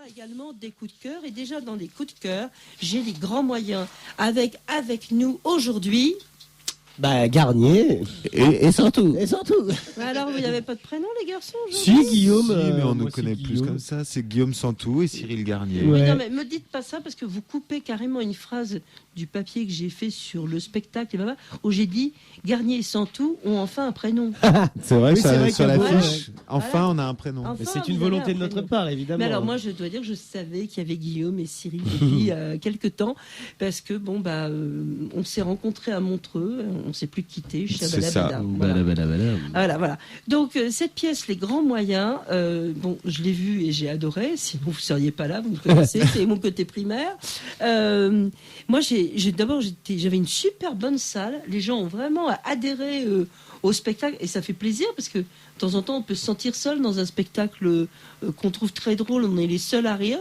également des coups de cœur. Et déjà, dans les coups de cœur, j'ai les grands moyens. Avec nous aujourd'hui. Garnier. Et surtout. Et surtout. Alors, vous n'avez pas de prénom, les garçons? Si, Guillaume. Si, mais on nous moi, connaît c'est plus Guillaume. comme ça. C'est Guillaume Santou et Cyril Garnier. Ouais. Oui, non, mais me dites pas ça parce que vous coupez carrément une phrase du papier que j'ai fait sur le spectacle où j'ai dit Garnier et Santou ont enfin un prénom. C'est vrai, Oui, c'est vrai sur que l'affiche. voilà. Enfin, on a un prénom. Enfin, Mais c'est vous une avez volonté un de notre prénom. part, évidemment. Mais alors moi je dois dire que je savais qu'il y avait Guillaume et Cyril depuis quelques temps parce que on s'est rencontrés à Montreux, on s'est plus quittés. C'est ça. Voilà. Donc cette pièce, les grands moyens, je l'ai vue et j'ai adoré. Sinon vous seriez pas là, vous me connaissez, c'est mon côté primaire. Moi j'avais une super bonne salle. Les gens ont vraiment adhéré au spectacle et ça fait plaisir parce que de temps en temps on peut se sentir seul dans un spectacle qu'on trouve très drôle. On est les seuls à rire.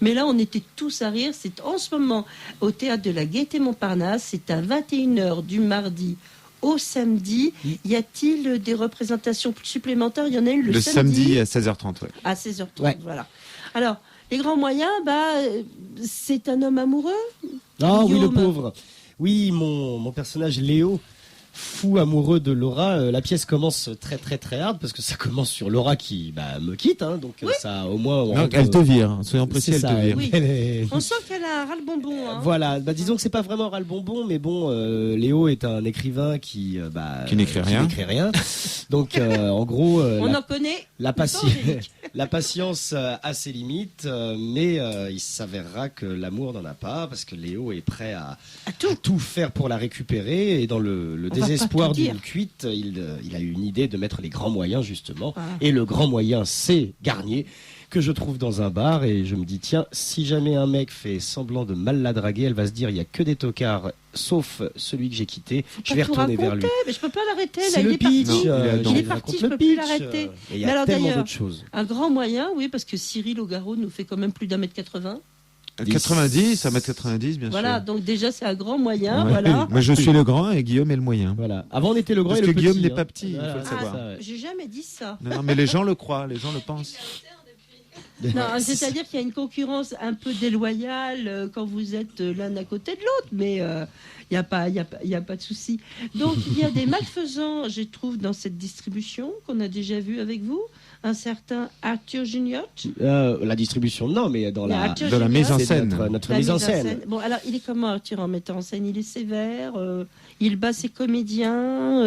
Mais là on était tous à rire. C'est en ce moment au théâtre de la Gaîté-Montparnasse. C'est à 21h du mardi au samedi. Y a-t-il des représentations supplémentaires? Il y en a eu le samedi à 16h30. Ouais. À 16h30, Ouais. voilà. Alors, les grands moyens, c'est un homme amoureux. Ah oui, le Guillaume. pauvre. Oui, mon personnage Léo, fou amoureux de Laura. La pièce commence très très très hard parce que ça commence sur Laura qui me quitte. Donc ça, au moins... Non, elle te vire. Soyons précis, elle te vire. Oui. Elle est- On sent qu'elle a un ras-le-bonbon. Hein. Voilà, disons que c'est pas vraiment ras le bonbon, mais bon, Léo est un écrivain qui n'écrit rien. Donc en gros, On en connaît. la, Pourtant, passi- Angélique. la patience a ses limites, mais il s'avérera que l'amour n'en a pas parce que Léo est prêt à tout faire pour la récupérer et dans le va désespoir pas tout dire. d'une cuite, il a eu une idée de mettre les grands moyens justement. Voilà. Et le grand moyen, c'est Garnier, que je trouve dans un bar et je me dis tiens, si jamais un mec fait semblant de mal la draguer, elle va se dire il y a que des tocards sauf celui que j'ai quitté, je vais Pas tout retourner vers lui. raconter, mais je peux pas l'arrêter. Là, C'est il le est parti. pitch, Non, il est je parti, raconte je le peux plus pitch, l'arrêter. et il y Mais a alors, tellement d'ailleurs, d'autres choses. Un grand moyen, oui, parce que Cyril Ogaro nous fait quand même plus d'1m80. 90, 1m90, bien Voilà, sûr. donc déjà c'est un grand moyen. Ouais. Voilà. Moi, je suis le grand et Guillaume est le moyen. Voilà. Avant on était le grand Parce et le que petit. Guillaume n'est pas petit, il faut le Voilà, savoir. c'est ça, ouais. J'ai jamais dit ça. Non, mais les gens le croient, les gens le pensent. Non, c'est-à-dire qu'il y a une concurrence un peu déloyale quand vous êtes l'un à côté de l'autre, mais il n'y a pas de souci. Donc il y a des malfaisants, je trouve, dans cette distribution qu'on a déjà vu avec vous. Un certain Arthur Junior. La distribution, non, mais dans la, Arthur Dans la Junior. mise en c'est scène. notre La mise en scène. Bon, alors il est comment Arthur en mettant en scène? Il est sévère, il bat ses comédiens.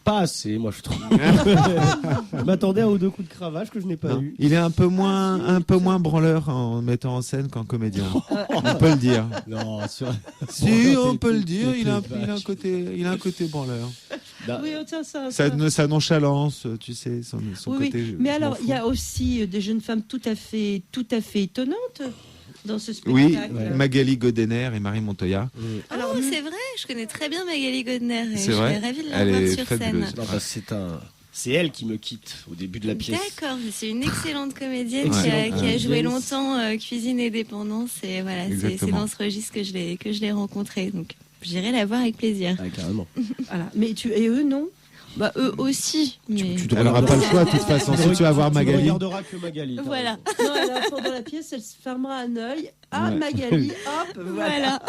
Pas assez, moi je trouve. Je m'attendais à un ou deux coups de cravache que je n'ai pas Non, eu. il est un peu moins branleur en mettant en scène qu'en comédien. On peut le dire. Non, sur... Si, on peut le dire, il a un côté branleur. Oui, tiens, ça. Sa nonchalance, tu sais, son Oui, côté. mais je m'en alors, fous. il y a aussi des jeunes femmes tout à fait étonnantes dans ce Oui, spectacle. Magali Godener et Marie Montoya. Alors, C'est vrai, je connais très bien Magali Godner et C'est je vrai suis ravie de la Elle voir est sur fabuleuse. scène. Non, c'est elle qui me quitte au début de la pièce. D'accord, c'est une excellente comédienne Ouais. qui a joué Yes. longtemps Cuisine et Dépendance et voilà, c'est Exactement. dans ce registre que je l'ai rencontrée. Donc j'irai la voir avec plaisir. Ah, carrément. voilà. Mais et eux, non? Eux aussi, mais Elle n'aura pas le choix, de toute façon. Si tu vas voir Tu ne Magali. regarderas que Magali. t'as voilà. Non, alors pendant la pièce, elle se fermera un œil. Ah, Ouais. Magali, hop, voilà. Voilà.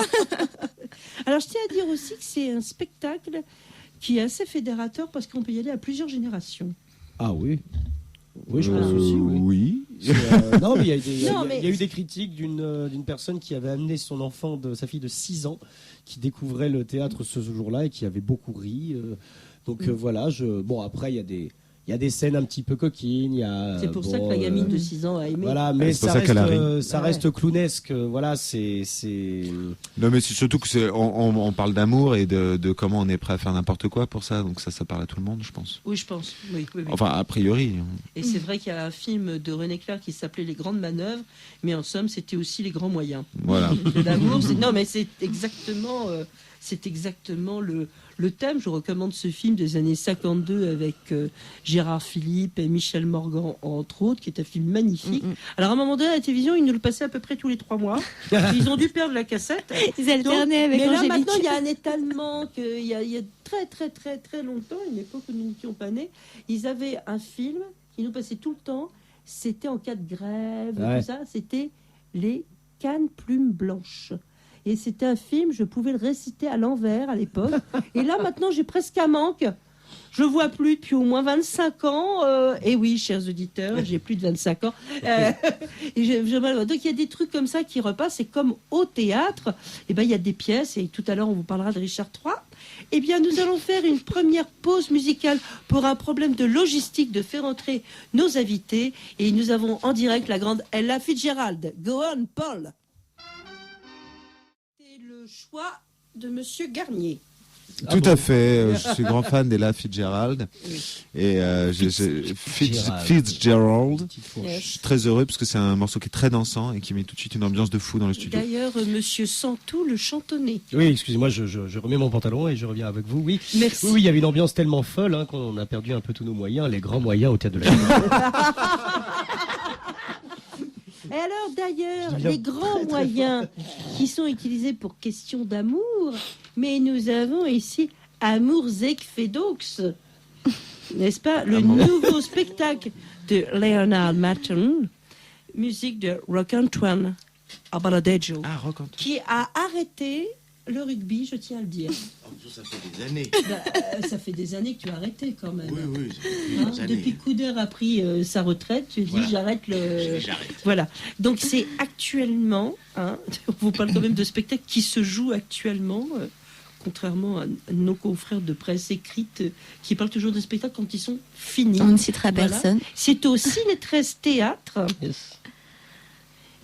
Alors, je tiens à dire aussi que c'est un spectacle qui est assez fédérateur parce qu'on peut y aller à plusieurs générations. Ah oui. Oui, je pense aussi, oui. Oui. Non, mais il y a eu des, Non, il y a- mais- il y a eu des critiques d'une personne qui avait amené sa fille de 6 ans, qui découvrait le théâtre ce jour-là et qui avait beaucoup ri. Voilà, bon après il y a des scènes un petit peu coquines. C'est pour ça que la gamine de 6 ans a aimé. Voilà, mais C'est pour ça ça reste, qu'elle a ri. ça Ouais. reste clownesque. Voilà, c'est. Non, mais c'est surtout que on parle d'amour et de comment on est prêt à faire n'importe quoi pour ça. Donc ça parle à tout le monde, je pense. Oui, je pense. Oui. Enfin, a priori. Et c'est vrai qu'il y a un film de René Clair qui s'appelait Les Grandes Manœuvres, mais en somme, c'était aussi les grands moyens. Voilà. L'amour, non, mais c'est exactement le thème. Je recommande ce film des années 52 avec Gérard Philippe et Michel Morgan, entre autres, qui est un film magnifique. Alors, à un moment donné, à la télévision, ils nous le passaient à peu près tous les 3 mois. Ils ont dû perdre la cassette. Ils alternaient avec Mais là, Angélique. maintenant, il y a un étalement qu'il y a très longtemps, une époque où nous n'étions pas nés, ils avaient un film qui nous passait tout le temps, c'était en cas de grève, Ouais. tout ça, c'était les Cannes Plumes Blanches. Et c'était un film, je pouvais le réciter à l'envers à l'époque. Et là, maintenant, j'ai presque un manque. Je vois plus depuis au moins 25 ans. Et oui, chers auditeurs, j'ai plus de 25 ans. Et donc, il y a des trucs comme ça qui repassent. Et comme au théâtre, eh ben, il y a des pièces. Et tout à l'heure, on vous parlera de Richard III. Eh bien, nous allons faire une première pause musicale pour un problème de logistique, de faire entrer nos invités. Et nous avons en direct la grande Ella Fitzgerald. Go on, Paul. C'est le choix de Monsieur Garnier. Tout à fait. Je suis grand fan d'Ella Fitzgerald. Et Fitzgerald. Je suis très heureux parce que c'est un morceau qui est très dansant et qui met tout de suite une ambiance de fou dans le studio. D'ailleurs, Monsieur Santou, le chantonnet. Oui, excusez-moi, je remets mon pantalon et je reviens avec vous. Oui, Merci. oui, il y avait une ambiance tellement folle qu'on a perdu un peu tous nos moyens, les grands moyens au théâtre de la Et alors, d'ailleurs, Je deviens les grands moyens qui sont utilisés pour question d'amour, mais nous avons ici Amour Zeg Fedox, n'est-ce pas? Le nouveau spectacle de Leonard Matton, musique de Rock-Antoine Abaladejo, qui a arrêté le rugby, je tiens à le dire. Ça fait des années. Ça fait des années que tu as arrêté quand même. Oui, Hein, depuis que Couder a pris sa retraite, tu dis j'arrête le. J'arrête. Voilà. Donc c'est actuellement, on vous parle quand même de spectacles qui se jouent actuellement, contrairement à nos confrères de presse écrite qui parlent toujours de spectacles quand ils sont finis. On ne citera Voilà. personne. C'est au Ciné 13 Théâtre,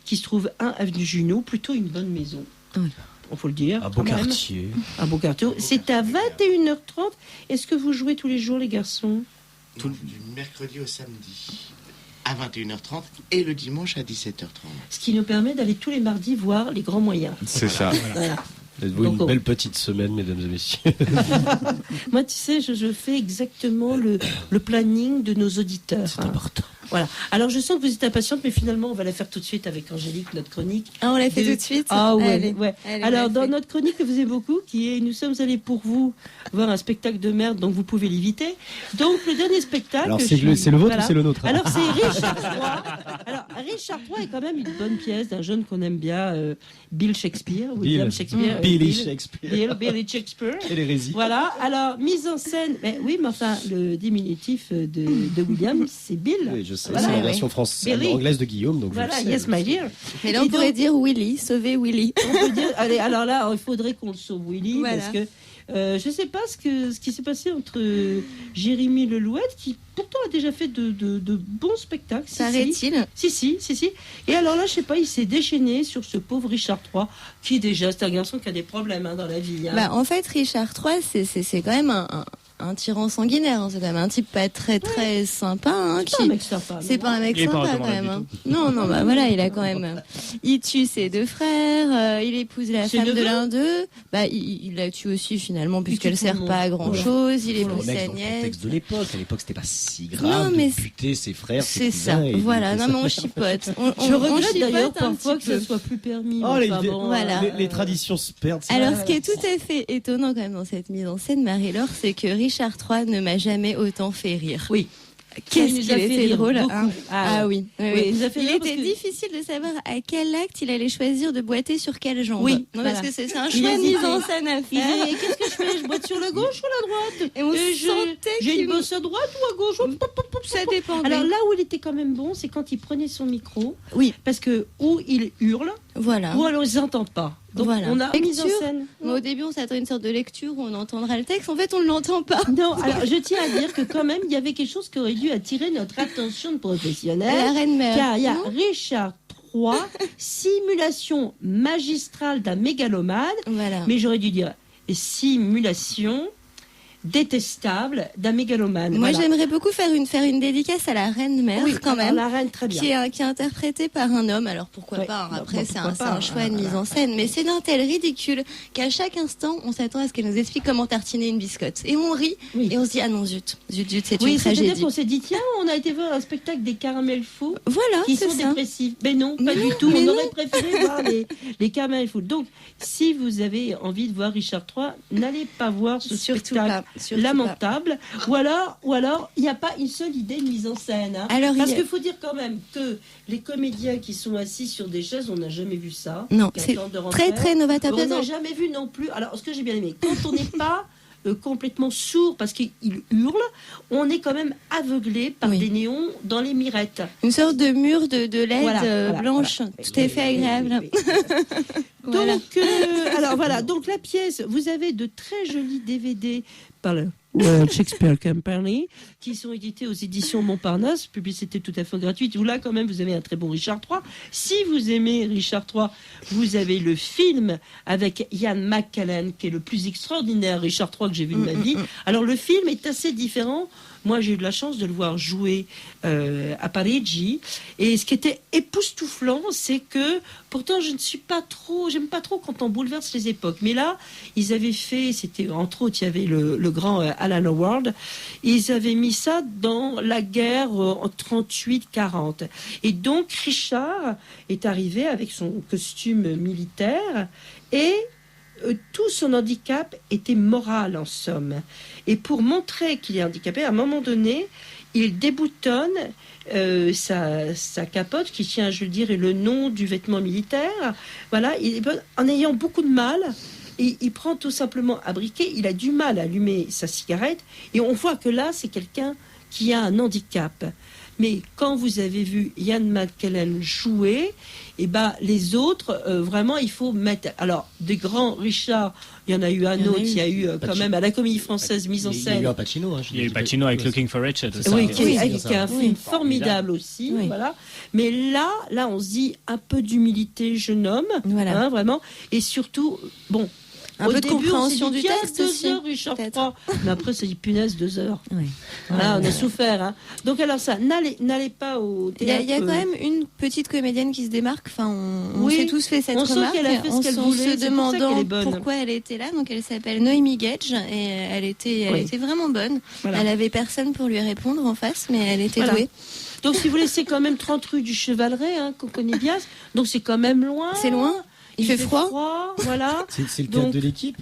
qui se trouve 1 avenue Junot, plutôt une bonne maison. Oui. On faut le dire. Un beau quand même. quartier. Un beau quartier. C'est à 21h30. Est-ce que vous jouez tous les jours, les garçons? Du mercredi au samedi à 21h30 et le dimanche à 17h30. Ce qui nous permet d'aller tous les mardis voir les grands moyens. C'est ça. Voilà. Êtes-vous Donc, une belle petite semaine, mesdames et messieurs. Moi, tu sais, je fais exactement le planning de nos auditeurs. C'est important. Voilà. Alors, je sens que vous êtes impatiente, mais finalement, on va la faire tout de suite avec Angélique, notre chronique. Ah, on l'a fait De- tout de suite. Ah ouais, Allez. ouais. Allez, Alors, on l'a dans fait. notre chronique que vous aimez beaucoup, qui est « Nous sommes allés pour vous voir un spectacle de merde, donc vous pouvez l'éviter ». Donc, le dernier spectacle... Alors, c'est le vôtre Voilà. ou c'est le nôtre? Alors, c'est Richard III. Alors, Richard III est quand même une bonne pièce d'un jeune qu'on aime bien, Bill Shakespeare, William Shakespeare. Billy Shakespeare. Billy Shakespeare. Et l'hérésie. Voilà, alors, mise en scène... oui, mais enfin, le diminutif de William, c'est Bill. Oui, je sais, Voilà. c'est la Oui. version Billy. anglaise de Guillaume, donc Voilà, je le sais. yes, my dear. Mais là, on Et pourrait donc- dire Willy, sauver Willy. On peut dire, allez, alors là, il faudrait qu'on le sauve, Willy, Voilà. parce que je ne sais pas ce qui s'est passé entre Jérémy Lelouette, qui pourtant a déjà fait de bons spectacles. Si, Paraît-il. si. Et alors là, je sais pas, il s'est déchaîné sur ce pauvre Richard III, qui déjà, c'est un garçon qui a des problèmes dans la vie. Hein. Bah, en fait, Richard III, c'est quand même un tyran sanguinaire. Hein. C'est quand même un type pas très très sympa. Hein, c'est pas un mec sympa. C'est non. pas un mec Il est pas sympa un quand malade même. du Hein. Non, bah voilà, il a quand même. Il tue ses deux frères, il épouse la Ses femme de neveux. l'un d'eux. Bah, il la tue aussi finalement, puisqu'elle tue tout le sert monde. pas à grand Voilà. chose. Il épouse Mec, sa dans le nièce. contexte de l'époque. À l'époque, c'était pas si grave Non, mais de buter ses frères, ses C'est ça, cousins et de voilà. buter Non, ça. mais on chipote. Je regrette chipote d'ailleurs un parfois petit que ça peu. soit plus permis. Oh, mais les, enfin, bon, voilà. les traditions se perdent. c'est Alors, vrai. ce qui est tout à fait étonnant quand même dans cette mise en scène, Marie-Laure, c'est que Richard III ne m'a jamais autant fait rire. Oui. Qu'est-ce Il nous qu'il a fait était rire drôle. beaucoup. Hein. Ah, Ah oui. Oui, il nous a fait Il rire était parce que- difficile de savoir à quel acte il allait choisir de boiter sur quelle jambe. Oui, Non, voilà. parce que c'est un Il choix de mise hésitait. en scène à Il faire. disait, qu'est-ce que je fais? Je boite sur la gauche ou la droite? Et on sentait J'ai qu'il une bosse à droite ou à gauche? ça dépendait. Alors là où il était quand même bon, c'est quand il prenait son micro. Oui. Parce que ou il hurle, Voilà. ou alors ils n'entendent pas. Donc Voilà. on a mis en Lecture. scène. Mais au début, on s'attend à une sorte de lecture où on entendra le texte. En fait, on ne l'entend pas. Non, alors je tiens à dire que quand même, il y avait quelque chose qui aurait dû attirer notre attention de La professionnels. reine mère. Car il y a Non Richard III, simulation magistrale d'un mégalomane. Voilà. Mais j'aurais dû dire simulation détestable d'un mégalomane. Moi, Voilà. j'aimerais beaucoup faire une dédicace à la reine mère, Oui, quand alors, même. La reine, très bien. Qui est interprété par un homme. Alors pourquoi Ouais, pas hein. bah, Après, c'est pourquoi un, pas, choix de mise en scène. Mais c'est d'un tel ridicule qu'à chaque instant, on s'attend à ce qu'elle nous explique comment tartiner une biscotte. Et on rit Oui. et on se dit ah non zut, c'est Oui, une c'est-à-dire tragédie. qu'on s'est dit, tiens, on a été voir un spectacle des caramels fous Voilà, qui c'est sont ça. dépressifs. Mais non, pas Mais du non, tout. mais On non. aurait préféré voir les caramels fous. Donc, si vous avez envie de voir Richard III, n'allez pas voir ce Surtout spectacle. pas. Surtout lamentable. Ou alors, il n'y a pas une seule idée de mise en scène. Hein. Alors, Parce il y a- qu'il faut dire quand même que les comédiens qui sont assis sur des chaises, on n'a jamais vu ça. Non, Qui c'est attendent de rentrer. très novateur. On n'a jamais vu non plus. Alors, ce que j'ai bien aimé, quand on n'est pas complètement sourd parce qu'il hurle, on est quand même aveuglé par Oui. des néons dans les mirettes. Une sorte de mur de LED Voilà, blanche, voilà. tout à fait agréable. Voilà. Donc, alors voilà, donc la pièce, vous avez de très jolis DVD par le World Shakespeare Company qui sont édités aux éditions Montparnasse, publicité tout à fait gratuite. Où là, quand même, vous avez un très bon Richard III. Si vous aimez Richard III, vous avez le film avec Ian McKellen, qui est le plus extraordinaire Richard III que j'ai vu de ma vie. Alors, le film est assez différent. Moi, j'ai eu de la chance de le voir jouer à Parigi. Et ce qui était époustouflant, c'est que, pourtant, j'aime pas trop quand on bouleverse les époques. Mais là, ils avaient fait, c'était entre autres, il y avait le grand Alan Howard. Ils avaient mis ça dans la guerre en 38-40. Et donc, Richard est arrivé avec son costume militaire et tout son handicap était moral en somme. Et pour montrer qu'il est handicapé, à un moment donné, il déboutonne sa capote qui tient, je dirais, le nom du vêtement militaire. Voilà, en ayant beaucoup de mal, il prend tout simplement un briquet, il a du mal à allumer sa cigarette, et on voit que là, c'est quelqu'un qui a un handicap. Mais quand vous avez vu Ian McKellen jouer, et ben les autres, vraiment, il faut mettre. Alors, des grands Richard, il y en a eu un autre, il y a eu quand même à la Comédie Française mise en Il y a scène. eu un Pacino. Hein, Il y a eu Pacino avec Looking for Richard. c'est ça. Oui, Oui, qui est c'est un ça. film formidable aussi, Oui. voilà. Mais là, on se dit un peu d'humilité, jeune homme, Voilà. hein, vraiment, et surtout, bon. Un Au peu de début, compréhension on s'est dit, du tiens, texte 2 aussi, heures, Richard peut-être. III. Mais après, c'est dit, punaise, 2 heures. Oui. Voilà, on a souffert. Hein. Donc, alors ça, n'allez pas au Il y a théâtre. quand même une petite comédienne qui se démarque. Enfin, on Oui, s'est tous fait cette on sent remarque. qu'elle a fait ce en qu'elle se voulait, c'est pour ça demandant qu'elle est bonne. pourquoi elle était là. Donc, elle s'appelle Noémie Gage et elle était vraiment bonne. Voilà. Elle avait personne pour lui répondre en face, mais elle était Voilà. douée. Donc, si vous voulez, c'est quand même 30 rue du Chevaleret, hein, qu'on connaît bien. Donc, c'est quand même loin. C'est loin. Il fait froid. Voilà. C'est le théâtre Donc, de l'équipe.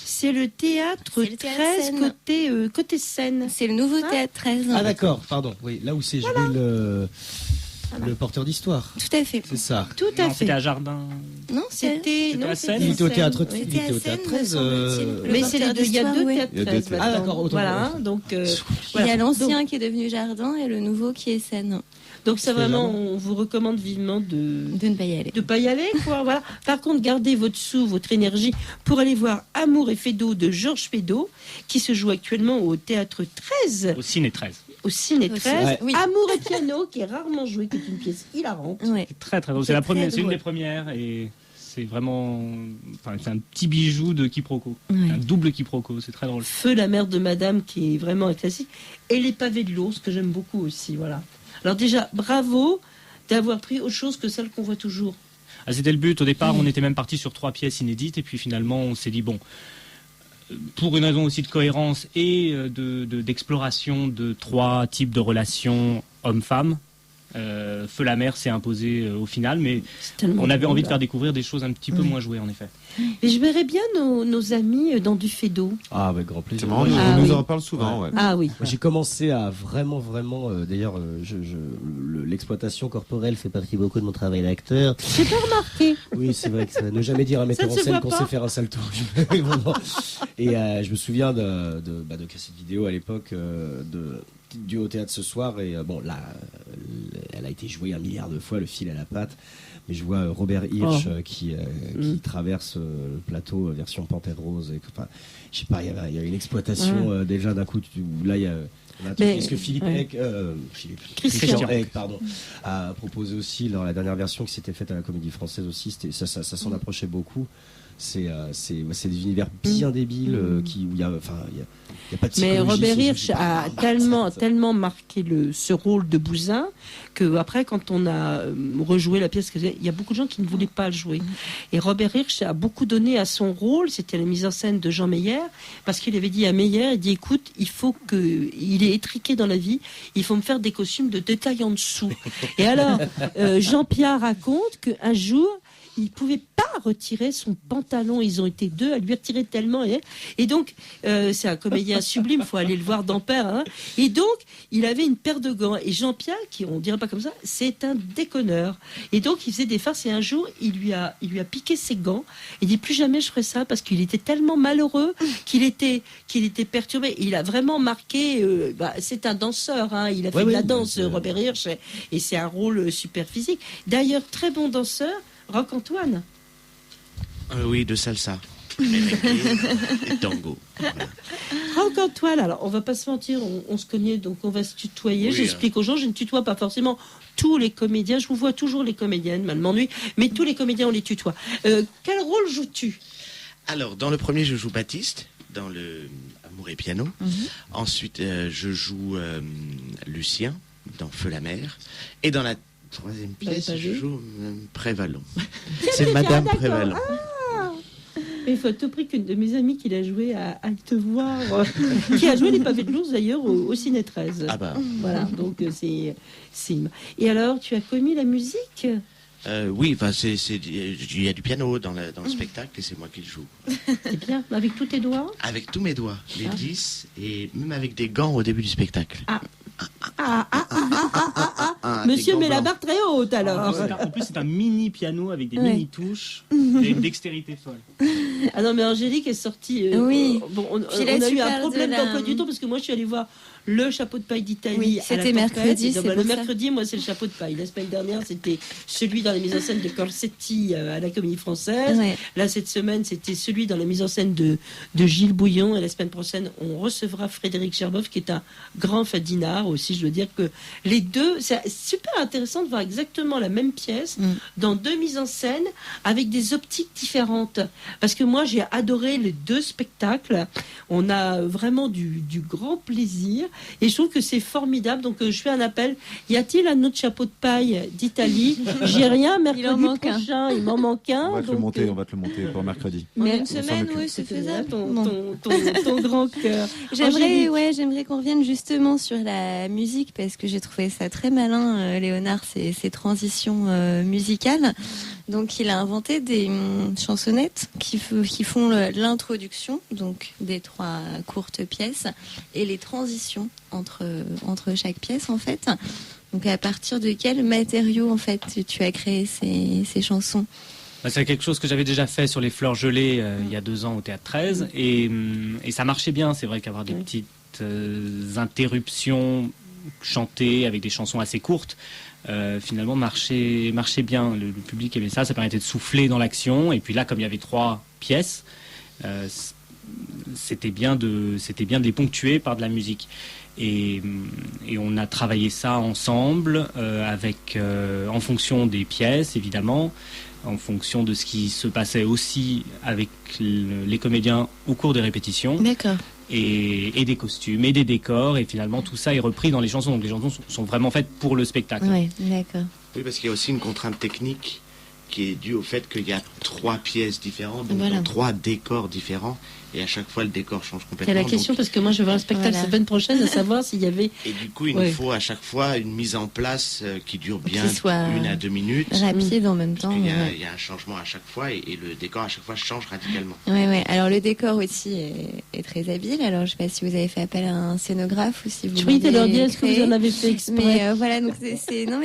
C'est le théâtre C'est le théâtre 13 Seine. côté Seine. C'est le nouveau théâtre 13. Ah d'accord, pardon. Oui, là où c'est joué le porteur d'histoire. Tout à fait. C'est ça. Tout à Non, fait. c'était à Jardin. Non, C'était à Seine. Il était au théâtre, Oui. il était au théâtre 13. Mais c'est les deux, il y a deux théâtres Il y a deux 13 théâtres. maintenant. Ah, d'accord, autant Voilà, pour moi. hein, donc Il y voilà. a l'ancien qui est devenu Jardin et le nouveau qui est Seine. Donc ça vraiment, Vraiment. on vous recommande vivement de De ne pas y aller. pas y aller, quoi. Voilà. Par contre, gardez votre énergie pour aller voir Amour et Feydeau de Georges Feydeau, qui se joue actuellement au théâtre 13, Au Ciné 13. au Ciné 13. Ouais. Oui. Amour et piano, qui est rarement joué, qui est une pièce hilarante. Ouais. C'est très très drôle. C'est C'est la très première, c'est une drôle. des premières et c'est vraiment, enfin c'est un petit bijou de quiproquo, Ouais. un double quiproquo. C'est très drôle. Feu la mère de Madame, qui est vraiment un classique, et Les pavés de l'ours, que j'aime beaucoup aussi. Voilà. Alors déjà, bravo d'avoir pris autre chose que celle qu'on voit toujours. Ah, c'était le but. Au départ, on était même parti sur 3 pièces inédites et puis finalement, on s'est dit bon, pour une raison aussi de cohérence et d'exploration de 3 types de relations hommes-femmes. Feu la mer s'est imposé au final, mais C'est tellement on avait drôle, envie de là. faire découvrir des choses un petit peu Oui. moins jouées en effet. Et je verrais bien nos amis dans du Feydeau. Ah, avec grand C'est plaisir. marrant, Moi, Ah on nous oui. en parle souvent. Ouais. Ah oui. Moi, j'ai commencé à vraiment, d'ailleurs, l'exploitation corporelle fait partie beaucoup de mon travail d'acteur. J'ai pas remarqué. Oui, c'est vrai que ça ne jamais dire à un metteur ne en se scène voit qu'on pas. sait faire un salto. Vraiment. Et je me souviens de cette vidéo à l'époque du au théâtre ce soir. Et bon, là, elle a été jouée 1 milliard de fois, le fil à la patte. Mais je vois Robert Hirsch qui traverse le plateau version Panthère Rose. Et, enfin, je sais pas, il y a une exploitation déjà d'un coup. Là, il y a un truc. Mais- Est-ce que Philippe ouais. Eck, Christian Eck, pardon, a proposé aussi dans la dernière version qui s'était faite à la Comédie Française aussi. Ça s'en approchait beaucoup. C'est des univers bien débiles où il y a pas de Mais psychologie, Robert c'est Hirsch juste- a tellement marqué ce rôle de Bousin que après, quand on a rejoué la pièce, il y a beaucoup de gens qui ne voulaient pas le jouer. Et Robert Hirsch a beaucoup donné à son rôle. C'était la mise en scène de Jean Meyer, parce qu'il avait dit à Meyer, il dit écoute, il est étriqué dans la vie, il faut me faire des costumes de détail en dessous. Et alors, Jean Pierre raconte qu'un jour, il pouvait pas retirer son pantalon. Ils ont été deux à lui retirer tellement. Et donc, c'est un comédien sublime, faut aller le voir d'Ampère. Hein. Et donc, il avait une paire de gants. Et Jean-Pierre, qui on dirait pas comme ça, c'est un déconneur. Et donc, il faisait des farces. Et un jour, il lui a piqué ses gants. Il dit plus jamais je ferai ça parce qu'il était tellement malheureux qu'il était perturbé. Il a vraiment marqué. C'est un danseur. Hein. Il a fait de la danse, Robert Hirsch, et c'est un rôle super physique. D'ailleurs, très bon danseur, Roch-Antoine. Oui, de salsa. Et tango. Voilà. Roch-Antoine, alors on va pas se mentir, on se connaît, donc on va se tutoyer. Oui, J'explique aux gens, je ne tutoie pas forcément tous les comédiens. Je vous vois toujours les comédiennes, mal m'ennuie, mais tous les comédiens, on les tutoie. Quel rôle joues-tu? Alors, dans le premier, je joue Baptiste, dans le Amour et piano. Ensuite, je joue Lucien, dans Feu la mer. Et dans la troisième pièce, je joue Prévalon. C'est Madame Prévalon. Il faut à tout prix qu'une de mes amies qui l'a joué à te voir, qui a joué les pavés de l'ours d'ailleurs au Ciné 13. Ah bah. Voilà, donc c'est. Et alors, tu as commis la musique? Oui, enfin, il y a du piano dans le spectacle et c'est moi qui le joue. C'est bien, avec tous tes doigts? Avec tous mes doigts, les 10, et même avec des gants au début du spectacle. Monsieur met la blancs. barre très haute alors. En plus, c'est un mini piano avec des mini touches et une dextérité folle. Ah non, mais Angélique est sortie. Oui. On a eu un problème d'emploi du temps parce que moi je suis allée voir le chapeau de paille d'Italie. Oui, à la c'était Tempête. mercredi, c'est Le pour ça. mercredi, moi c'est le chapeau de paille. La semaine dernière, c'était celui dans la mise en scène de Corsetti à la Comédie Française. Ouais. Là, cette semaine, c'était celui dans la mise en scène de Gilles Bouillon. Et la semaine prochaine, on recevra Frédéric Cherboff, qui est un grand fadinard aussi. Je veux dire que les deux, c'est super intéressant de voir exactement la même pièce dans deux mises en scène avec des optiques différentes. Parce que moi, j'ai adoré les deux spectacles. On a vraiment du grand plaisir. Et je trouve que c'est formidable. Donc, je fais un appel. Y a-t-il un autre chapeau de paille d'Italie? J'ai rien. Mercredi prochain, il m'en manque un. On va te le monter pour mercredi. Mais une On s'en semaine, occupe. oui, c'est faisable. Ton grand cœur. J'aimerais qu'on revienne justement sur la musique parce que j'ai trouvé ça très malin, Léonard, ces transitions musicales. Donc, il a inventé des chansonnettes qui font l'introduction, donc des 3 courtes pièces, et les transitions entre chaque pièce, en fait. Donc, à partir de quels matériaux, en fait, tu as créé ces chansons? C'est quelque chose que j'avais déjà fait sur les Fleurs gelées il y a 2 ans au Théâtre 13 et ça marchait bien. C'est vrai qu'avoir des petites interruptions chantées avec des chansons assez courtes finalement marchait bien. Le public aimait ça permettait de souffler dans l'action et puis là comme il y avait 3 pièces c'était bien de les ponctuer par de la musique. Et on a travaillé ça ensemble en fonction des pièces évidemment, en fonction de ce qui se passait aussi avec les comédiens au cours des répétitions. D'accord. Et des costumes et des décors et finalement tout ça est repris dans les chansons. Donc les chansons sont vraiment faites pour le spectacle. Oui, d'accord. Oui, parce qu'il y a aussi une contrainte technique qui est due au fait qu'il y a 3 pièces différentes, donc Voilà. 3 décors différents. Et à chaque fois, le décor change complètement. C'est la question parce que moi je vais voir un spectacle la semaine prochaine à savoir s'il y avait. Et du coup, il nous faut à chaque fois une mise en place qui dure bien Qui soit 1 à 2 minutes. Rapide en même temps. Il y a un changement à chaque fois et le décor à chaque fois change radicalement. Ouais. Alors le décor aussi est très habile. Alors je sais pas si vous avez fait appel à un scénographe ou si vous. Oui, tu leur dis l'avez est-ce que créé. vous en avez fait exprès? Mais voilà, donc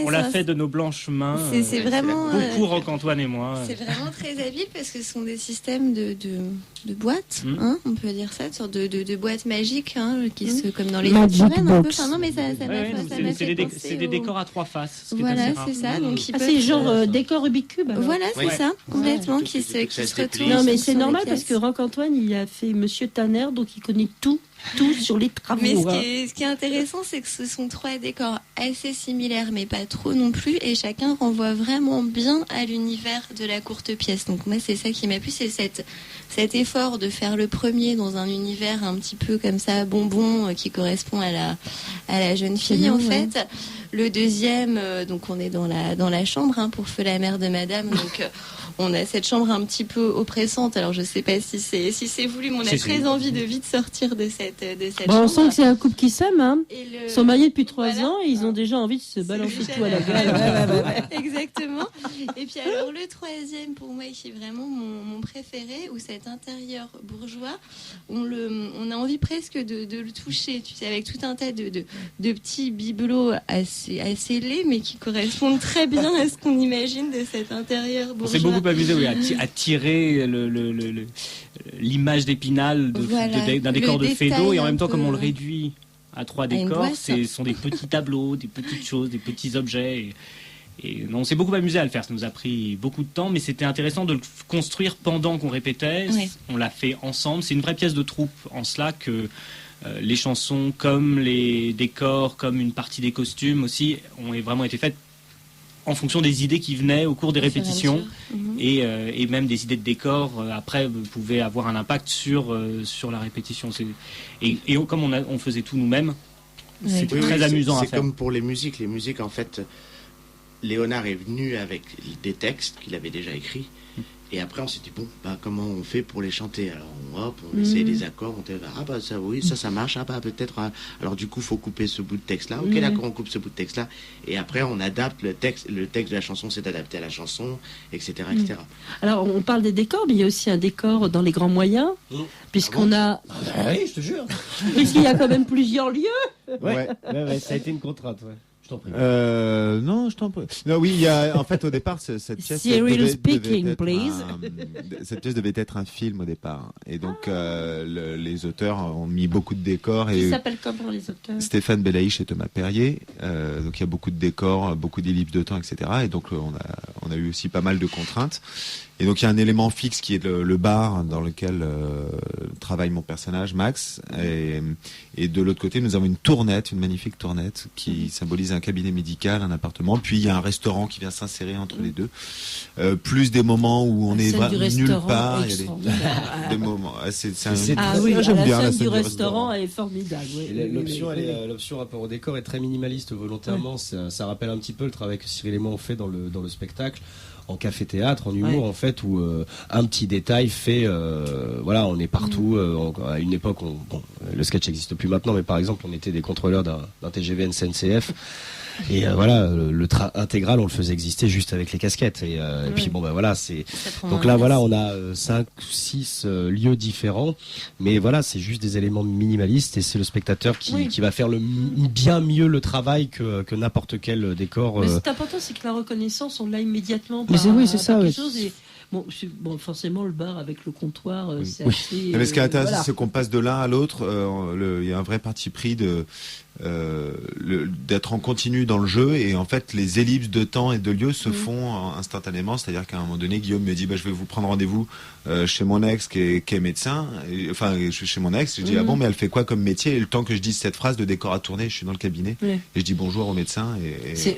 On l'a fait de nos blanches mains. C'est vraiment. Beaucoup Roch-Antoine et moi. C'est vraiment très habile parce que ce sont des systèmes de boîtes, hein, on peut dire ça, une sorte de boîtes magiques, hein, qui se comme dans les sirènes un peu. Enfin non, mais ça m'a fait penser c'est des décors à 3 faces. Ce qui est Voilà, assez rare. c'est ça. Donc c'est genre décor Rubik's Cube. Alors. Voilà, c'est ça, complètement, Ouais, qui se retourne. Non, mais sur c'est les normal pièces. parce que Roch-Antoine, il a fait Monsieur Tanner, donc il connaît tout sur les travaux. Mais hein. ce qui est intéressant, c'est que ce sont 3 décors assez similaires, mais pas trop non plus, et chacun renvoie vraiment bien à l'univers de la courte pièce. Donc moi, c'est ça qui m'a plu, c'est cet effort de faire le premier dans un univers un petit peu comme ça, bonbon, qui correspond à la jeune fille, en fait. Le deuxième, donc on est dans la chambre pour Feu la mère de Madame. Donc on a cette chambre un petit peu oppressante. Alors je sais pas si c'est voulu, mais on a très envie de vite sortir de cette chambre. On sent que c'est un couple qui s'aime. Ils sont mariés depuis 3 ans et ils ont déjà envie de se balancer tout à la gueule. Exactement. Et puis alors le troisième pour moi qui est vraiment mon préféré, où cet intérieur bourgeois, on a envie presque de le toucher, tu sais, avec tout un tas de petits bibelots assez laids, mais qui correspondent très bien à ce qu'on imagine de cet intérieur bourgeois. On s'est beaucoup amusé à tirer l'image d'Épinal d'un décor de Feydeau, et en même temps, comme on le réduit à 3 décors, ce sont des petits tableaux, des petites choses, des petits objets. Et on s'est beaucoup amusé à le faire. Ça nous a pris beaucoup de temps, mais c'était intéressant de le construire pendant qu'on répétait. Ouais. On l'a fait ensemble. C'est une vraie pièce de troupe en cela que les chansons, comme les décors, comme une partie des costumes aussi, ont vraiment été faites en fonction des idées qui venaient au cours des répétitions. Et même des idées de décors après pouvaient avoir un impact sur la répétition. Et comme on faisait tout nous-mêmes, c'était très amusant à faire. C'est comme pour les musiques. Les musiques, en fait, Léonard est venu avec des textes qu'il avait déjà écrits. Et après, on s'est dit, bon, comment on fait pour les chanter? Alors, on essayait des accords, ça marche, peut-être. Alors, du coup, il faut couper ce bout de texte-là. Ok, d'accord, on coupe ce bout de texte-là. Et après, on adapte le texte de la chanson, c'est adapté à la chanson, etc., etc. Alors, on parle des décors, mais il y a aussi un décor dans les grands moyens, puisqu'on a... oui, je te jure. Puisqu'il y a quand même plusieurs lieux. Ouais, ça a été une contrainte, ouais. Je t'en prie. Non, je t'en prie. Non, oui, il y a, en fait, au départ, cette pièce cette pièce devait être un film au départ. Et donc, les auteurs ont mis beaucoup de décors. Qui s'appellent comment, les auteurs? Stéphane Belaïch et Thomas Perrier. Donc, il y a beaucoup de décors, beaucoup d'ellipses de temps, etc. Et donc, on a eu aussi pas mal de contraintes. Et donc il y a un élément fixe qui est le bar dans lequel travaille mon personnage Max, et de l'autre côté nous avons une magnifique tournette qui symbolise un cabinet médical, un appartement, puis il y a un restaurant qui vient s'insérer entre les deux, plus des moments où on est nulle part, il y a des moments, j'aime bien la scène du restaurant, elle est formidable. L'option rapport au décor est très minimaliste volontairement, ça rappelle un petit peu le travail que Cyril et moi on fait dans le spectacle, en café-théâtre, en humour, en fait, où un petit détail fait, on est partout. À une époque, le sketch n'existe plus maintenant, mais par exemple, on était des contrôleurs d'un TGV SNCF. Et le train intégral, on le faisait exister juste avec les casquettes. Et puis c'est. Donc là, on a 5 ou 6 lieux différents, mais c'est juste des éléments minimalistes, et c'est le spectateur qui va faire bien mieux le travail que n'importe quel décor. Mais c'est important, c'est que la reconnaissance, on l'a immédiatement. C'est ça. Bon, forcément, le bar avec le comptoir, c'est assez... Mais ce qui est intéressant, c'est qu'on passe de l'un à l'autre. Il y a un vrai parti pris d'être en continu dans le jeu, et en fait les ellipses de temps et de lieu se font instantanément. C'est-à-dire qu'à un moment donné, Guillaume me dit je vais vous prendre rendez-vous chez mon ex qui est médecin, je suis chez mon ex, je dis ah bon, mais elle fait quoi comme métier? Et le temps que je dise cette phrase, de décor à tourner, je suis dans le cabinet et je dis bonjour au médecin, et ça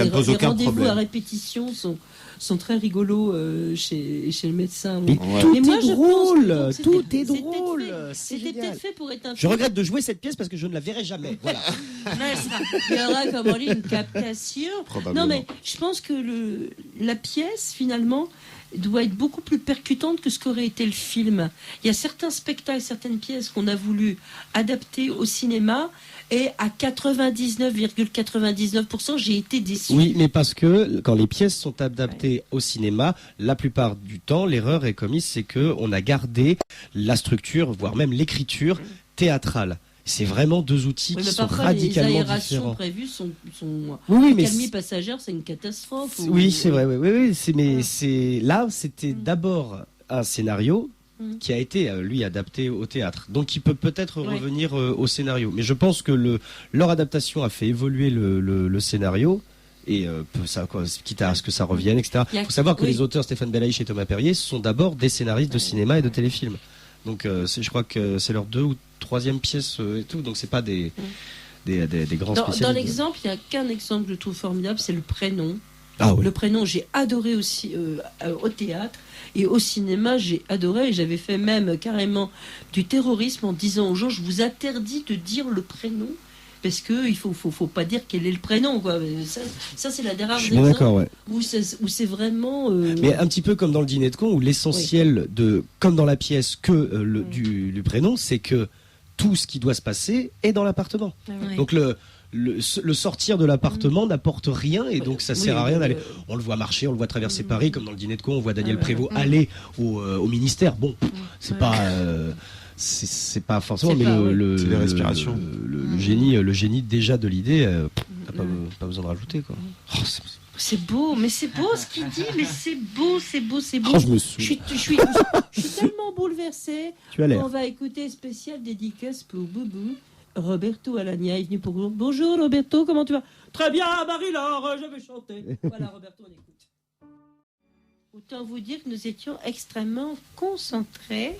me pose aucun problème. Les rendez-vous à répétition sont très rigolos chez le médecin. Mais tout est drôle, tout est drôle. C'était peut-être fait pour être un... Je regrette de jouer cette pièce parce que je ne la verrai jamais. Voilà. Il y aura, comme on dit, une captation. Non, mais je pense que la pièce, finalement, doit être beaucoup plus percutante que ce qu'aurait été le film. Il y a certains spectacles, certaines pièces qu'on a voulu adapter au cinéma, et à 99,99%, j'ai été déçu. Oui, mais parce que quand les pièces sont adaptées au cinéma, la plupart du temps, l'erreur est commise, c'est qu'on a gardé la structure, voire même l'écriture théâtrale. C'est vraiment deux outils qui sont radicalement différents. Les aérations prévues sont mais calmie passagère, c'est une catastrophe. Oui, c'est vrai. Oui. Là, c'était d'abord un scénario qui a été, lui, adapté au théâtre. Donc, il peut peut-être revenir au scénario. Mais je pense que leur adaptation a fait évoluer le scénario. Et quitte à ce que ça revienne, etc. Il faut savoir que les auteurs Stéphane Belaïch et Thomas Perrier sont d'abord des scénaristes de cinéma et de téléfilm. Donc je crois que c'est leur 2e ou 3e pièce et tout. Donc c'est pas des grands spécialistes. Dans l'exemple, il n'y a qu'un exemple que je trouve formidable, c'est le prénom. Ah, oui. Le prénom, j'ai adoré aussi au théâtre, et au cinéma, j'ai adoré. Et j'avais fait même carrément du terrorisme en disant aux gens, je vous interdis de dire le prénom parce que il faut pas dire quel est le prénom, quoi. Ça c'est la des rares Je suis bien exemples d'accord, ouais. où c'est vraiment. Mais un petit peu comme dans le dîner de con, où l'essentiel comme dans la pièce du prénom, c'est que tout ce qui doit se passer est dans l'appartement. Ouais. Donc le sortir de l'appartement n'apporte rien et donc ça sert à rien d'aller. On le voit marcher, on le voit traverser Paris, comme dans le dîner de con, on voit Daniel Prévost aller au ministère. Bon, c'est pas. C'est pas forcément, mais c'est les respirations. Le génie déjà de l'idée, pas besoin de rajouter, quoi. Oh, c'est beau, mais c'est beau ce qu'il dit, mais c'est beau. Oh, je me suis. Je suis tellement bouleversée. Tu as l'air. On va écouter spécial dédicace pour Boubou. Roberto Alagna est venu pour vous. Bonjour Roberto, comment tu vas? Très bien, Marie-Laure, je vais chanter. Voilà Roberto, on écoute. Autant vous dire que nous étions extrêmement concentrés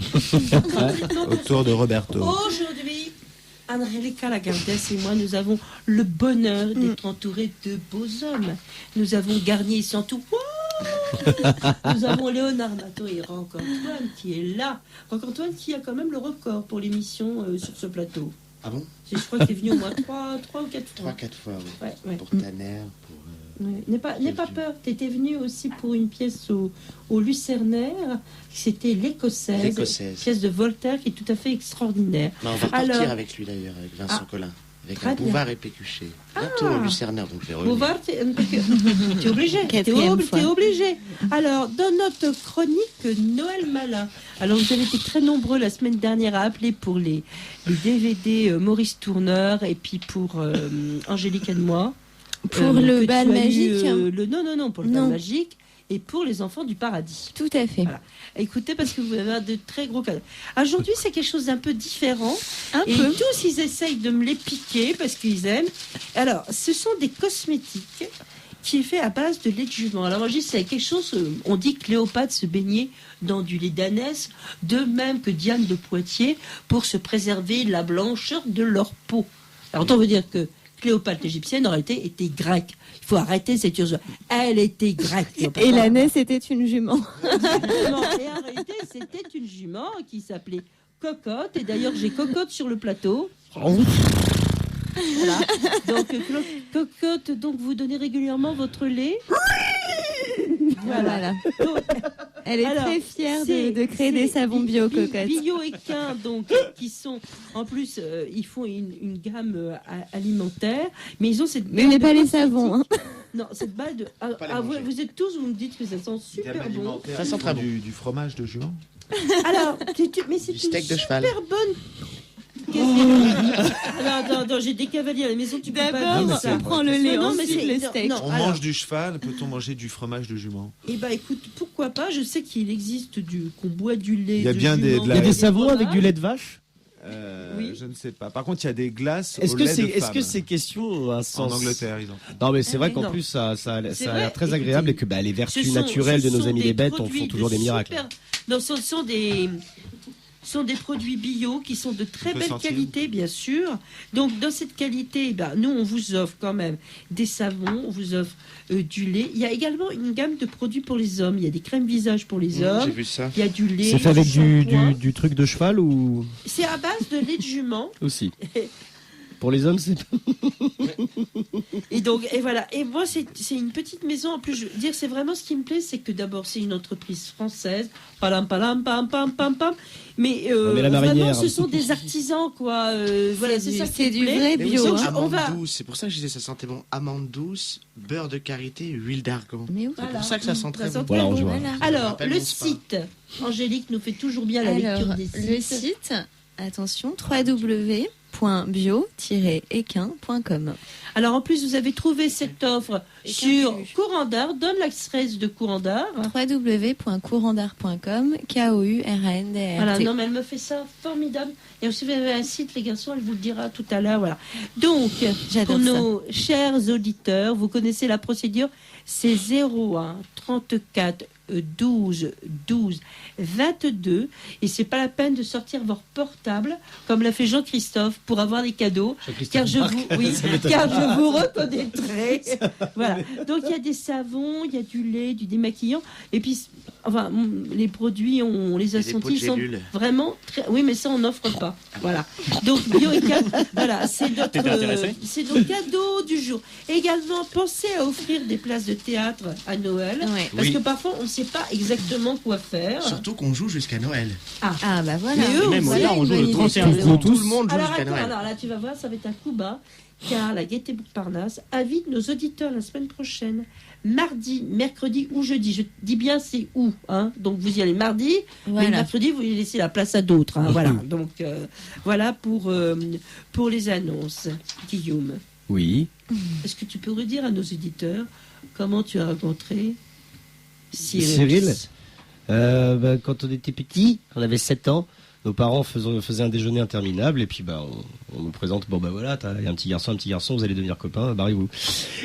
autour de Roberto. Aujourd'hui, Angelica Lagardes et moi, nous avons le bonheur d'être entourés de beaux hommes. Nous avons Garnier Santou. Nous avons Léonard Nato et Roch-Antoine qui est là. Roch-Antoine qui a quand même le record pour l'émission sur ce plateau. Ah bon? Je crois qu'il est venu au moins 3 ou 4 fois. 3-4 fois, oui. Ouais. Pour Tanner, pour... N'aie pas peur, tu étais venu aussi pour une pièce au Lucernaire, c'était l'Écossaise, pièce de Voltaire qui est tout à fait extraordinaire. Non, on va repartir avec lui d'ailleurs, avec Vincent Collin, avec un Bouvard et Pécuchet. Bientôt au Lucernaire, donc les revenir. Bouvard, t'es obligé, t'es obligé. Alors, dans notre chronique Noël Malin, alors vous avez été très nombreux la semaine dernière à appeler pour les DVD Maurice Tourneur et puis pour Angélique et moi. Pour le bal magique Non, pour le bal magique et pour les enfants du paradis. Tout à fait. Voilà. Écoutez, parce que vous avez de très gros cadeaux. Aujourd'hui, c'est quelque chose d'un peu différent. Et tous, ils essayent de me les piquer parce qu'ils aiment. Alors, ce sont des cosmétiques qui est fait à base de lait de jument. Alors, moi, je dis, c'est quelque chose... On dit que Cléopâtre se baignait dans du lait d'ânesse, de même que Diane de Poitiers, pour se préserver la blancheur de leur peau. Alors, on veut dire que Cléopâtre l'égyptienne aurait été grecque. Il faut arrêter cette chose. Elle était grecque. Et l'ânesse était une jument. Et en réalité, c'était une jument qui s'appelait Cocotte. Et d'ailleurs, j'ai Cocotte sur le plateau. Voilà. Donc, Cocotte, donc vous donnez régulièrement votre lait. Voilà. Donc, elle est très fière de créer des savons bio, Cocotte. Bio équins, donc, qui sont, en plus, ils font une gamme alimentaire, mais ils ont cette... Mais pas les savons, hein. Non, cette balle de... vous êtes tous, vous me dites que ça sent super bon. Ça sent très bon. Du fromage de jument. Alors, mais c'est une super bonne... Non, j'ai des cavaliers à la maison, tu peux pas dire ça. On prend le lait, ensuite le steak. On mange du cheval, peut-on manger du fromage de jument? Eh ben, écoute, pourquoi pas? Je sais qu'il existe qu'on boit du lait. Il y a bien Il y a des savons avec du lait de vache? Oui. Je ne sais pas. Par contre, il y a des glaces Est-ce au que lait de est-ce femme. que ces questions ont un sens? En Angleterre, ils en font. Non, mais c'est vrai qu'en non. plus, ça a C'est l'air vrai, très agréable et que les vertus naturelles de nos amis les bêtes font toujours des miracles. Non, ce sont des produits bio qui sont de très belle qualité, bien sûr. Donc, dans cette qualité, nous, on vous offre quand même des savons, on vous offre du lait. Il y a également une gamme de produits pour les hommes. Il y a des crèmes visage pour les hommes. J'ai vu ça. Il y a du lait. C'est fait avec du truc de cheval ou C'est à base de lait de jument. aussi? Pour les hommes, c'est Et voilà. Et moi, c'est une petite maison. En plus, je veux dire, c'est vraiment ce qui me plaît, c'est que d'abord, c'est une entreprise française. Palam, palam, pam, pam, pam, pam. Mais, la vraiment, marinière. ce sont des artisans, quoi. Voilà, c'est ça. C'est du vrai Mais bio. oui, Hein. amande douce, c'est pour ça que je disais ça sentait bon. Amande douce, beurre de karité, huile d'argan. Mais oui. C'est pour ça que ça sent très bon. Voilà, on joue. Alors, rappelle le mon spa. site, Angélique nous fait toujours bien la lecture des sites. Le site, attention, www.bio-équin.com. Alors, en plus, vous avez trouvé cette offre sur Courant d'Art. Donne l'adresse de Courant d'Art. www.courantdart.com, KOURANDART. Voilà, non, mais elle me fait ça formidable. Et aussi, vous avez un site, les garçons, elle vous le dira tout à l'heure. Voilà. Donc, pour nos chers auditeurs, vous connaissez la procédure, c'est 01 34 12 12 22. Et c'est pas la peine de sortir votre portable, comme l'a fait Jean-Christophe, pour avoir des cadeaux. Car je vous reconnaîtrai. Voilà. Donc il y a des savons, il y a du lait, du démaquillant. Et puis, enfin, les produits, on les a sentis, sont vraiment très... Oui, mais ça, on n'offre pas. Voilà. Donc, Bioecal, voilà, c'est notre cadeau du jour. Également, pensez à offrir des places de théâtre à Noël. Ouais. Parce que parfois, on ne sait pas exactement quoi faire. Surtout qu'on joue jusqu'à Noël. Ah bah voilà. Mais eux, même là, on joue le 31 tout le monde joue jusqu'à Noël. Alors là, tu vas voir, ça va être un coup bas. Car la Gaîté Montparnasse invite nos auditeurs la semaine prochaine, mardi, mercredi ou jeudi. Je dis bien c'est où, hein. Donc vous y allez mardi, mais mercredi vous y laissez la place à d'autres. Hein, voilà. Donc voilà pour les annonces. Guillaume. Oui. Est-ce que tu peux redire à nos auditeurs comment tu as rencontré Cyril. Quand on était petit, on avait 7 ans. Nos parents faisaient un déjeuner interminable et puis on nous présente, voilà, il y a un petit garçon, vous allez devenir copains, barrez-vous.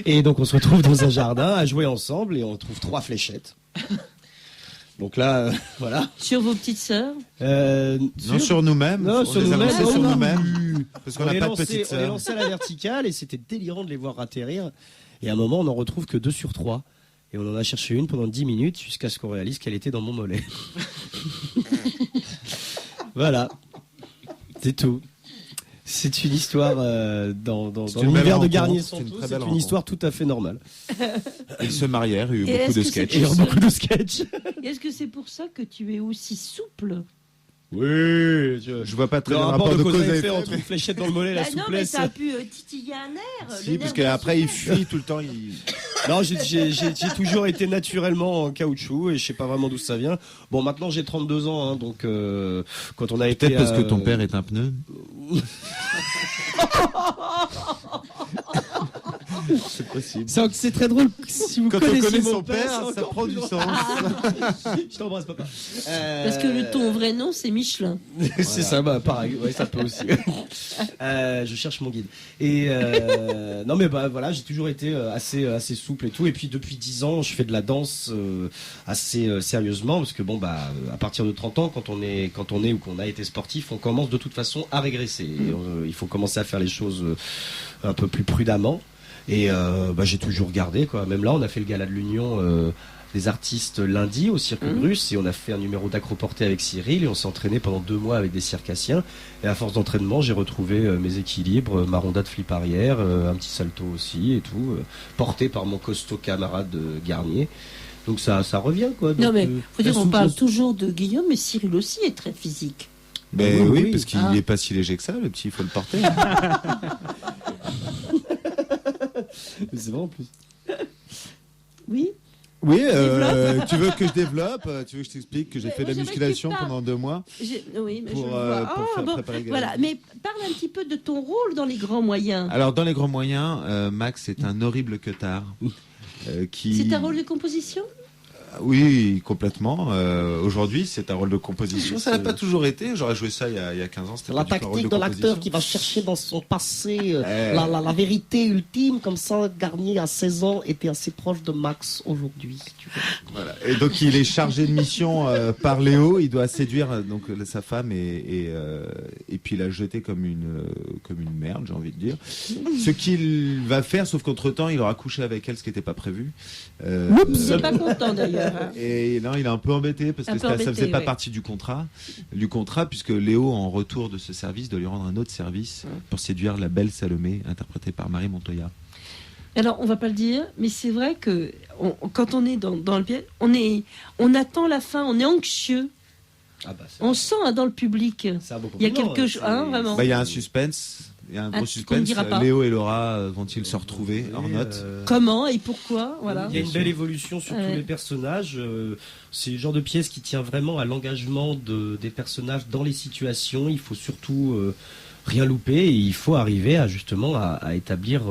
Et donc on se retrouve dans un jardin à jouer ensemble et on trouve 3 fléchettes. Donc là, voilà. Sur vos petites sœurs Non, sur nous-mêmes. Non, sur nous-mêmes. Sur nous-mêmes. Parce qu'on n'a pas de petites sœurs. On les lançait à la verticale et c'était délirant de les voir atterrir. Et à un moment, on n'en retrouve que 2 sur 3. Et on en a cherché une pendant 10 minutes jusqu'à ce qu'on réalise qu'elle était dans mon mollet. Voilà, c'est tout. C'est une histoire dans l'univers de Garnier Santos. C'est une histoire tout à fait normale. Ils se marièrent, il y a eu beaucoup de sketchs. Est-ce que c'est pour ça que tu es aussi souple? Oui, je vois pas très bien le rapport de cause à effet entre une fléchette dans le mollet et la souplesse. Non, mais ça a pu titiller un nerf. Si, parce qu'après il fuit tout le temps. Non, j'ai toujours été naturellement en caoutchouc et je sais pas vraiment d'où ça vient. Bon, maintenant j'ai 32 ans, hein, donc quand on a été... Peut-être parce que ton père est un pneu. C'est possible. C'est très drôle si vous quand connaissez on connaît mon son père, ça prend du sens. Je t'embrasse, papa. Parce que ton vrai nom, c'est Michelin. C'est ça, pareil. Ouais, ça peut aussi. Je cherche mon guide. Et non, mais voilà, j'ai toujours été assez souple et tout. Et puis depuis 10 ans, je fais de la danse assez sérieusement parce que à partir de 30 ans, quand on est ou qu'on a été sportif, on commence de toute façon à régresser. Et, il faut commencer à faire les choses un peu plus prudemment. Et j'ai toujours gardé, quoi. Même là, on a fait le gala de l'Union des artistes lundi au Cirque Bruce et on a fait un numéro d'acroporté avec Cyril et on s'est entraîné pendant 2 mois avec des circassiens. Et à force d'entraînement, j'ai retrouvé mes équilibres, ma ronda de flip arrière, un petit salto aussi et tout, porté par mon costaud camarade Garnier. Donc ça revient, quoi. Donc, non mais faut dire, on parle toujours de Guillaume, mais Cyril aussi est très physique. Mais oui, parce qu'il n'est pas si léger que ça, le petit, il faut le porter. C'est vrai en plus. Oui. Oui, tu veux que je développe? Tu veux que je t'explique que j'ai fait de la musculation pendant 2 mois? Oui, mais pour faire préparer le gala. Voilà, mais parle un petit peu de ton rôle dans les grands moyens. Alors, dans les grands moyens, Max est un horrible queutard. C'est un rôle de composition? Oui, complètement. Aujourd'hui, c'est un rôle de composition. Ça n'a pas toujours été. J'aurais joué ça il y a 15 ans. La tactique de l'acteur qui va chercher dans son passé la vérité ultime. Comme ça, Garnier, à 16 ans, était assez proche de Max aujourd'hui. Voilà. Et donc, il est chargé de mission par Léo. Il doit séduire donc sa femme et puis la jeter comme une merde, j'ai envie de dire. Ce qu'il va faire, sauf qu'entre-temps, il aura couché avec elle, ce qui n'était pas prévu. Oups, il n'est pas content d'ailleurs. Et non, il est un peu embêté parce que ça faisait pas partie du contrat, puisque Léo, en retour de ce service, doit lui rendre un autre service pour séduire la belle Salomé, interprétée par Marie Montoya. Alors, on va pas le dire, mais c'est vrai que quand on est dans le piège, on attend la fin, on est anxieux. On sent dans le public. Il y a quelque chose, vraiment. Il y a un suspense. Il y a un gros suspense. Léo et Laura vont-ils se retrouver hors note? Comment et pourquoi? Voilà. Il y a une belle évolution sur tous les personnages. C'est le genre de pièce qui tient vraiment à l'engagement des personnages dans les situations. Il faut surtout rien louper et il faut arriver à établir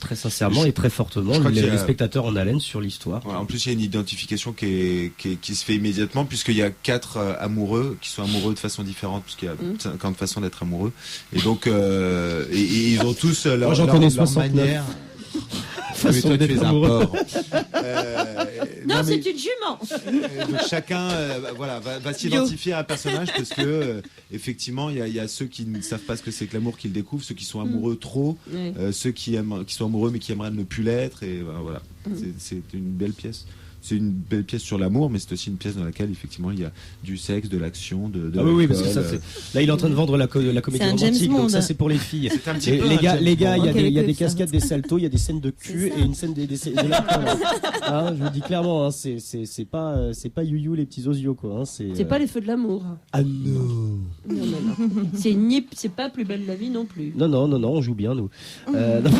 très sincèrement et très fortement les spectateurs en haleine sur l'histoire. Voilà, en plus, il y a une identification qui se fait immédiatement puisqu'il y a 4 amoureux qui sont amoureux de façon différente puisqu'il y a 50 façons d'être amoureux et donc ils ont tous leur manière. Mais Façon toi, tu d'être es un amoureux. porc. Non, mais- c'est une jument. Donc chacun va s'identifier à un personnage parce que effectivement il y a ceux qui ne savent pas ce que c'est que l'amour qui le découvrent, ceux qui sont amoureux trop, Ouais. ceux qui sont amoureux mais qui aimeraient ne plus l'être et voilà. C'est une belle pièce. C'est une belle pièce sur l'amour, mais c'est aussi une pièce dans laquelle effectivement il y a du sexe, de l'action, de Ah oui, parce que l'alcool, ça, là, il est en train de vendre la comédie C'est un James romantique, Bond. donc ça, c'est pour les filles. C'est un petit Et peu les un gars, James il y a Bond. des, il y a des ça. cascades, des saltos, il y a des scènes de cul C'est ça. et une scène de l'alcool. Hein, je vous dis clairement, hein, c'est pas you les petits osios quoi. Hein, C'est pas les feux de l'amour. Ah non. Non. C'est pas Plus belle la vie non plus. Non, on joue bien nous. Non.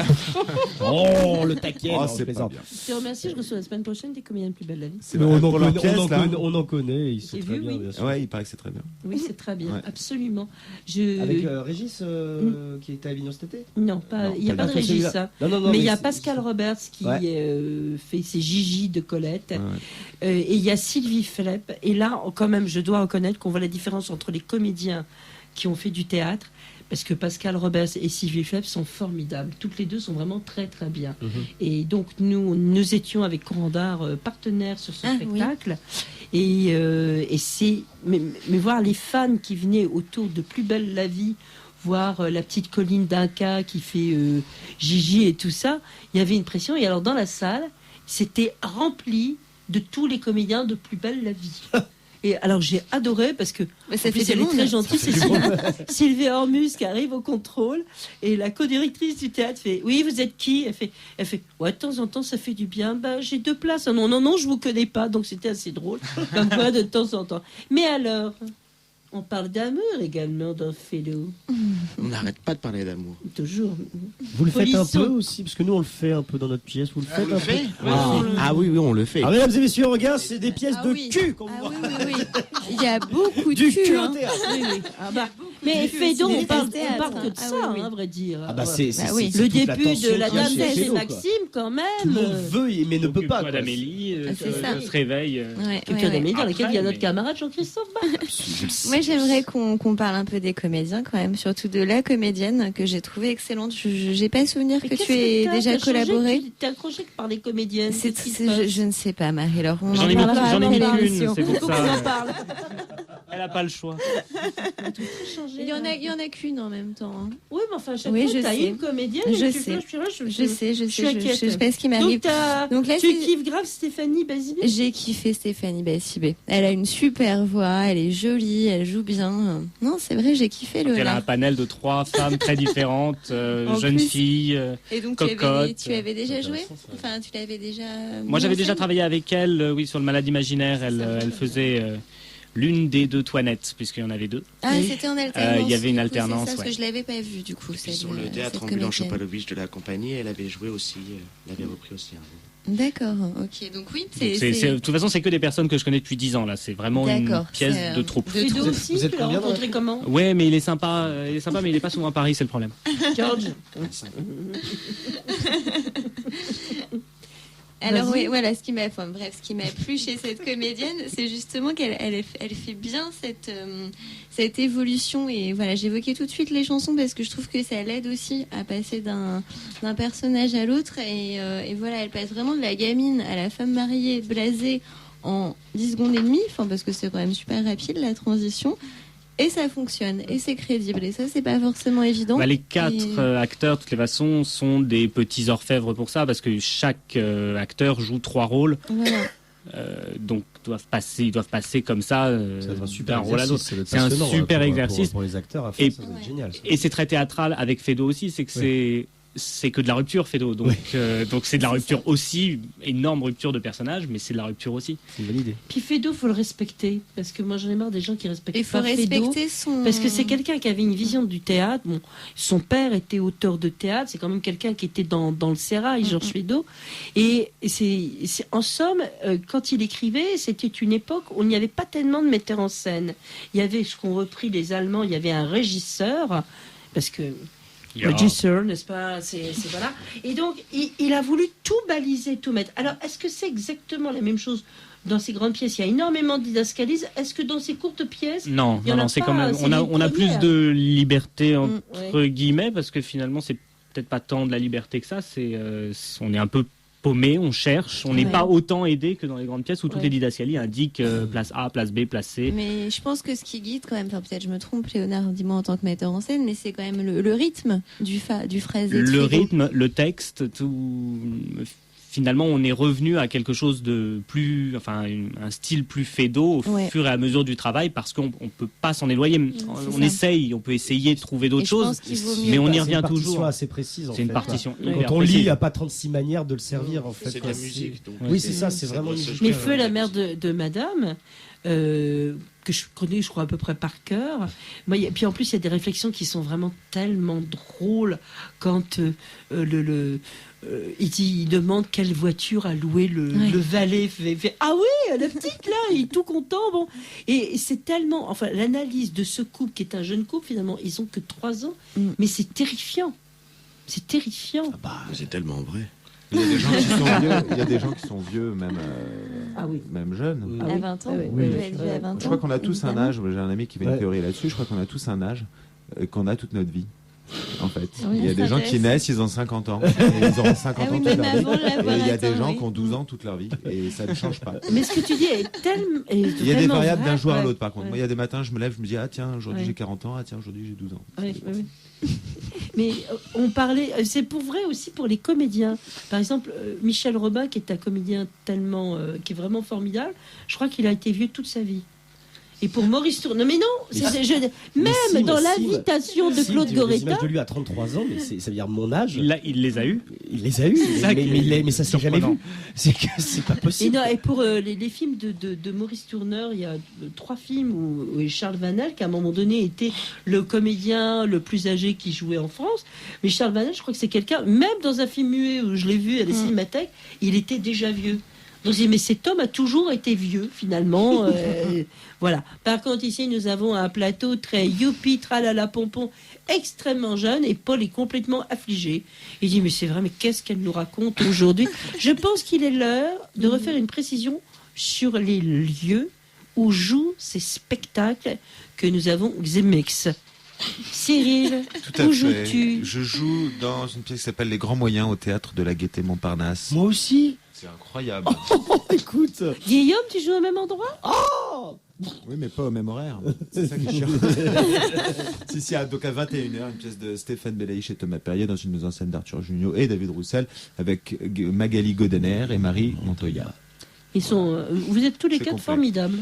Oh le taquet. Oh, non, je c'est pas plaisante. bien. Je te remercie, je reçois la semaine prochaine des comédiens de Plus belle la vie. C'est Mais vrai, on en pour leur connaît, pièce, là. on en connaît, ils sont J'ai très vu, bien, oui. bien sûr. Ouais, il paraît que c'est très bien. Oui, c'est très bien, Ouais. absolument. Avec Régis qui était à Avignon cet été. Non, il n'y a pas pas de le- Régis, celui-là. hein. Non, mais il y a c'est- Pascal Roberts qui Ouais. fait ses Gigi de Colette. Ouais. Et il y a Sylvie Flepp. Et là, quand même, je dois reconnaître qu'on voit la différence entre les comédiens qui ont fait du théâtre. Parce que Pascal Roberts et Sylvie Flepp sont formidables. Toutes les deux sont vraiment très très bien. Et donc nous étions avec Corandard partenaires sur ce Ah, spectacle. Et c'est mais voir les fans qui venaient autour de Plus belle la vie, voir la petite Colline d'Inca qui fait Gigi et tout ça, il y avait une pression. Et alors dans la salle, c'était rempli de tous les comédiens de Plus belle la vie. Et alors j'ai adoré parce que Mais ça en plus, fait elle du est très monde. gentille, c'est Sylvie Hormus qui arrive au contrôle et la co-directrice du théâtre fait oui, vous êtes qui? Elle fait ouais, de temps en temps ça fait du bien. Bah j'ai 2 places. Ah, non, je vous connais pas, donc c'était assez drôle comme quoi de temps en temps. Mais alors on parle d'amour également dans Félo. On n'arrête pas de parler d'amour. Toujours. Vous le faites un Polisson. peu aussi, parce que nous on le fait un peu dans notre pièce. Vous le faites On le un fait peu. Ah oui, on le fait. Ah, mesdames et messieurs, regarde, c'est des pièces Ah de oui. cul qu'on Ah voit. oui. Il y a beaucoup de Du cul hein. au théâtre. Oui, oui. Ah bah, mais Fédo, aussi on des parle théâtres, que de ah ça, oui, oui. hein, à vrai dire. Ah bah Ouais. c'est oui. c'est Le toute la début tension de la qu'il y a dame chez et Fédo, quoi. Maxime, quand même. Tout le monde veut, mais ne peut pas. Occupe-toi quoi. d'Amélie, c'est ça. se réveille. Ouais, Quelqu'un ouais, ouais. d'Amélie dans laquelle il y a Après, notre mais- camarade Jean-Christophe Bach. Moi, j'aimerais qu'on parle un peu des comédiens quand même, surtout de la comédienne que j'ai trouvée excellente. J'ai pas souvenir que tu aies déjà collaboré. T'es accroché par les comédiennes. Je ne sais pas, Marie-Laure. On J'en en ai mis parlera j'en ai après mis l'émission. qu'une, c'est pour Faut qu'on en ça. parle. Elle n'a pas le choix. Il y en a qu'une en même temps. hein. Oui, mais enfin, chaque Oui, fois, je t'as sais. une comédienne. Je et tu sais. fais, Je sais, Je suis inquiète. je sais pas ce qui m'arrive. Donc là, tu c'est- kiffes grave Stéphanie Basile. J'ai kiffé Stéphanie Bassibé. Elle a une super voix, elle est jolie, elle joue bien. Non, c'est vrai, j'ai kiffé Elle a un Léonard. panel de 3 femmes très différentes, En jeunes plus- filles. Et donc cocotte. tu avais déjà joué Intéressant, ça. Enfin, tu l'avais déjà. Moi, mis j'avais en déjà scène travaillé avec elle, oui, sur le malade imaginaire. Elle faisait l'une des 2 Toinettes, puisqu'il y en avait 2. Ah, c'était en alternance. il y avait une du coup, alternance, c'est ça, parce ouais. que je l'avais pas vu du coup. Puis cette- sur le théâtre cette ambulant comédienne. Chopalovitch de la compagnie, elle avait joué aussi, elle avait repris aussi un rôle. D'accord, ok. Donc oui, Donc, de toute façon, c'est que des personnes que je connais depuis 10 ans, là. C'est vraiment une D'accord, pièce c'est, de troupe. de Fédo troupe. aussi, Vous êtes tu l'as combien dans la rencontré comment Ouais, mais il est sympa, mais il est pas souvent à Paris, c'est le problème. George. Alors Vas-y. oui, voilà, ce qui m'a plu chez cette comédienne, c'est justement elle fait bien cette évolution. Et voilà, j'évoquais tout de suite les chansons parce que je trouve que ça l'aide aussi à passer d'un personnage à l'autre. Et voilà, elle passe vraiment de la gamine à la femme mariée, blasée en 10 secondes et demie, enfin, parce que c'est quand même super rapide la transition. Et ça fonctionne, et c'est crédible. Et ça, c'est pas forcément évident. Bah, les 4 Et- acteurs, de toutes les façons, sont des petits orfèvres pour ça, parce que chaque acteur joue 3 rôles, Voilà. donc ils doivent passer comme ça, Ça doit être un super d'un rôle à l'autre. exercice, ça doit être C'est un passionnant, super pour- exercice. Pour les acteurs à faire, Et- ça doit être Ouais. génial. ça. Et c'est très théâtral avec Fédo aussi, c'est que c'est que de la rupture, Fédo. Donc c'est de la rupture aussi, énorme rupture de personnage, mais c'est de la rupture aussi. C'est une bonne idée. Puis Fédo, faut le respecter. Parce que moi, j'en ai marre des gens qui respectent Il faut pas Fédo. respecter son. Parce que c'est quelqu'un qui avait une vision du théâtre. Bon, son père était auteur de théâtre. C'est quand même quelqu'un qui était dans le sérail, Georges Fédo. Et en somme, quand il écrivait, c'était une époque où il n'y avait pas tellement de metteurs en scène. Il y avait ce qu'ont repris les Allemands. Il y avait un régisseur. Parce que Regisseur, n'est-ce pas? Voilà. Et donc, il a voulu tout baliser, tout mettre. Alors, est-ce que c'est exactement la même chose dans ces grandes pièces? Il y a énormément de didascalise. Est-ce que dans ces courtes pièces, Non, Il y en a c'est pas, quand même. c'est on a les plus premières. de liberté entre ouais. guillemets parce que finalement c'est peut-être pas tant de la liberté que ça. On est un peu paumé, on cherche, on n'est Ouais. pas autant aidé que dans les grandes pièces où toutes Ouais. les didascalies indiquent place A, place B, place C. Mais je pense que ce qui guide quand même, enfin peut-être je me trompe, Léonard, dis-moi en tant que metteur en scène, mais c'est quand même le rythme du phrasé. de Le Frigo. rythme, le texte, tout. Finalement, on est revenu à quelque chose de plus, enfin, un style plus fédo au Ouais. fur et à mesure du travail, parce qu'on peut pas s'en éloigner. On peut essayer de trouver Et d'autres je pense choses, qu'il vaut mieux mais on pas. y C'est revient une partition toujours. assez précise. En C'est une fait, partition Ouais. hyper Quand on lit, il précise. n'y a pas 36 manières de le servir, en fait. C'est de quoi. la musique. Donc, Oui, c'est ça, c'est Ça vraiment doit une se musique. jouer. Mais Feu, la mère de Madame, que je connais, je crois, à peu près par cœur. Moi, puis en plus, il y a des réflexions qui sont vraiment tellement drôles quand il demande quelle voiture a loué le valet. Fait, ah oui, la petite là, il est tout content. Bon. Et c'est tellement. Enfin, l'analyse de ce couple, qui est un jeune couple, finalement, ils ont que 3 ans, mais c'est terrifiant. C'est terrifiant. C'est tellement vrai. Il y a des gens qui sont vieux, il y a des gens qui sont vieux, même, Ah oui. même jeunes. À 20 ans, Ah oui, on oui, peut oui. être vu à 20 ans. Je crois qu'on a tous un évidemment. âge. J'ai un ami qui fait une Ouais. théorie là-dessus. Je crois qu'on a tous un âge qu'on a toute notre vie. En fait, Oui, il y a des c'est gens qui intéressant. naissent, ils ont 50 ans. Et ils auront 50 Ah ans oui, toute même leur vie. avant de l'avoir Et il y a des atteint, gens oui. qui ont 12 ans toute leur vie. Et ça ne change pas. Mais ce que tu dis est tellement. Il y a des variables d'un jour à l'autre, par contre. Moi, il y a des matins, je me lève, je me dis, ah tiens, aujourd'hui Ouais. j'ai 40 ans, ah tiens, aujourd'hui j'ai 12 ans. Oui, oui, oui. Mais on parlait, c'est pour vrai aussi pour les comédiens. Par exemple, Michel Robin, qui est un comédien tellement, qui est vraiment formidable, je crois qu'il a été vieux toute sa vie. Et pour Maurice Tourne, non mais non, même si, dans mais si, l'invitation de Si, Claude des Goretta, images de lui à 33 ans, mais ça veut dire mon âge. Il les a eus. Il les a eus, ça mais, qui est mais ça s'est jamais surprenant. vu. C'est que c'est pas et, possible. non, et pour les films de Maurice Tourneur, il y a 3 films où Charles Vanel, qui à un moment donné était le comédien le plus âgé qui jouait en France. Mais Charles Vanel, je crois que c'est quelqu'un, même dans un film muet où je l'ai vu à la Cinémathèque, il était déjà vieux. Donc je dis, mais cet homme a toujours été vieux, finalement. Voilà. Par contre, ici, nous avons un plateau très youpi, tralala, pompon, extrêmement jeune, et Paul est complètement affligé. Il dit, mais c'est vrai, mais qu'est-ce qu'elle nous raconte aujourd'hui? Je pense qu'il est l'heure de refaire une précision sur les lieux où jouent ces spectacles que nous avons Xemex. Cyril, Tout à où fait. joues-tu? Je joue dans une pièce qui s'appelle Les Grands Moyens au théâtre de la Gaîté Montparnasse. Moi aussi. C'est incroyable. Oh, écoute. Guillaume, tu joues au même endroit? Oui, mais pas au même horaire. C'est ça qui est chiant. si, donc à 21h, une pièce de Stéphane Belaïch et Thomas Perrier dans une mise en scène d'Arthur Junio et David Roussel avec Magali Godener et Marie Montoya. Ils sont, vous êtes tous les C'est 4 complet. formidables.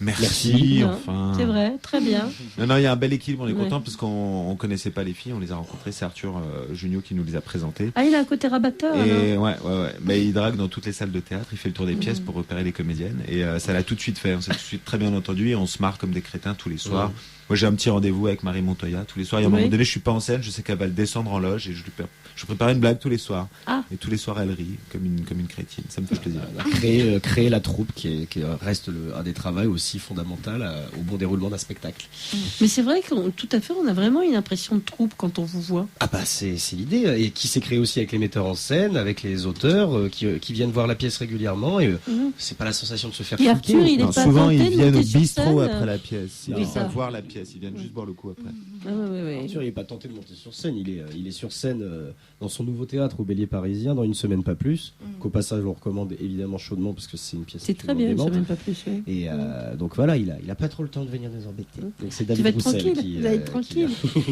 Merci, Non, enfin. C'est vrai, très bien. Non, il y a un bel équilibre, on est Ouais. content parce qu'on connaissait pas les filles, on les a rencontrées, c'est Arthur Junio qui nous les a présentées. Ah, il a un côté rabatteur. Et alors. ouais. Mais il drague dans toutes les salles de théâtre, il fait le tour des pièces pour repérer les comédiennes. Et ça l'a tout de suite fait, on s'est tout de suite très bien entendu et on se marre comme des crétins tous les soirs. Moi j'ai un petit rendez-vous avec Marie Montoya tous les soirs. Et à un Oui. moment donné, je suis pas en scène, je sais qu'elle va le descendre en loge et je prépare une blague tous les soirs. Ah. Et tous les soirs elle rit comme une crétine. Ça me fait plaisir. Créer la troupe qui reste un des travaux aussi fondamental au bon déroulement d'un spectacle. Mais c'est vrai qu'on tout à fait, on a vraiment une impression de troupe quand on vous voit. Ah bah c'est l'idée et qui s'est créé aussi avec les metteurs en scène, avec les auteurs qui viennent voir la pièce régulièrement et c'est pas la sensation de se faire Et fliquer. Arthur, il est Non, pas souvent tenté ils de viennent au monter sur bistrot scène. après la pièce. Ils Oui, viennent ça. pas voir la pièce, ils viennent juste boire le coup après. Ah, ouais. Arthur, il n'est pas tenté de monter sur scène. Il est sur scène dans son nouveau théâtre au Bélier Parisien dans une semaine pas plus. Qu'au passage, on recommande évidemment chaudement parce que c'est une pièce. C'est très bien, je ne sais même pas plus. Oui. Et donc voilà, il a pas trop le temps de venir nous embêter. Donc c'est Tu David vas être Roussel tranquille, qui vous allez être tranquille.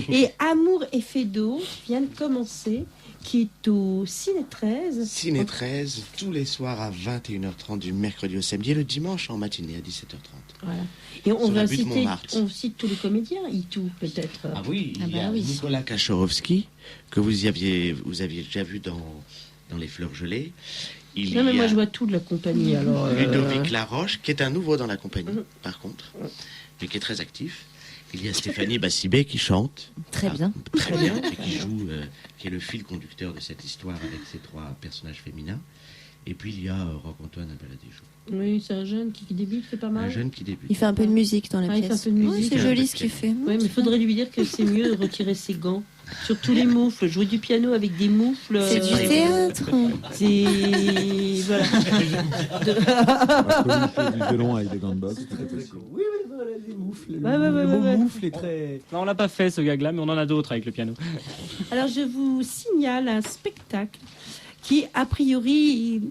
Et Amour et Fédo qui vient de commencer, qui est au Ciné 13. Ciné 13, tous les soirs à 21h30 du mercredi au samedi et le dimanche en matinée à 17h30. Voilà. Et on Sur la va butte citer, Montmartre. on cite tous les comédiens, Itou peut-être. Ah oui, il y a bah oui. Nicolas Kachorovski, que vous aviez déjà vu dans Les Fleurs Gelées. Il Non mais y moi a je vois tout de la compagnie alors. Ludovic Laroche, qui est un nouveau dans la compagnie, par contre, mais qui est très actif. Il y a Stéphanie Bassibet qui chante. Très bien. Très bien, et qui joue, qui est le fil conducteur de cette histoire avec ces 3 personnages féminins. Et puis il y a Roc-Antoine Abaladéjo. Oui, c'est un jeune qui débute, c'est pas mal. Un jeune qui débute. Il fait un peu de musique dans la Ah, il fait pièce. un peu de musique. C'est joli ce qu'il fait. Oui, mais il faudrait lui dire que c'est mieux de retirer ses gants. Surtout les moufles. Jouer du piano avec des moufles. C'est du théâtre. C'est. Voilà. Du violon avec des gants de boxe, tout est possible. Oui, voilà, les moufles. Ouais. Le moufle est très. Non, on l'a pas fait ce gag-là, mais on en a d'autres avec le piano. Alors, je vous signale un spectacle qui, a priori,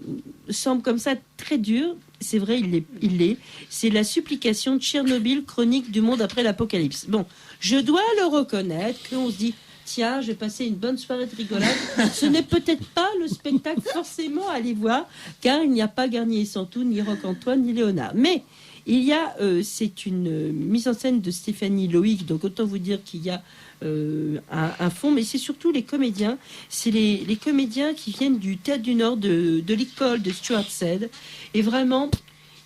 semble comme ça très dur. C'est vrai, il l'est. C'est la supplication de Tchernobyl, chronique du monde après l'apocalypse. Bon, je dois le reconnaître qu'on se dit, tiens, je vais passer une bonne soirée de rigolade. Ce n'est peut-être pas le spectacle forcément à aller voir, car il n'y a pas Garnier et Santou, ni Roc-Antoine, ni Léonard. Mais il y a, c'est une mise en scène de Stéphanie Loïc, donc autant vous dire qu'il y a un fond, mais c'est surtout les comédiens. C'est les comédiens qui viennent du Théâtre du Nord, de l'école de Stuart Sed. Et vraiment,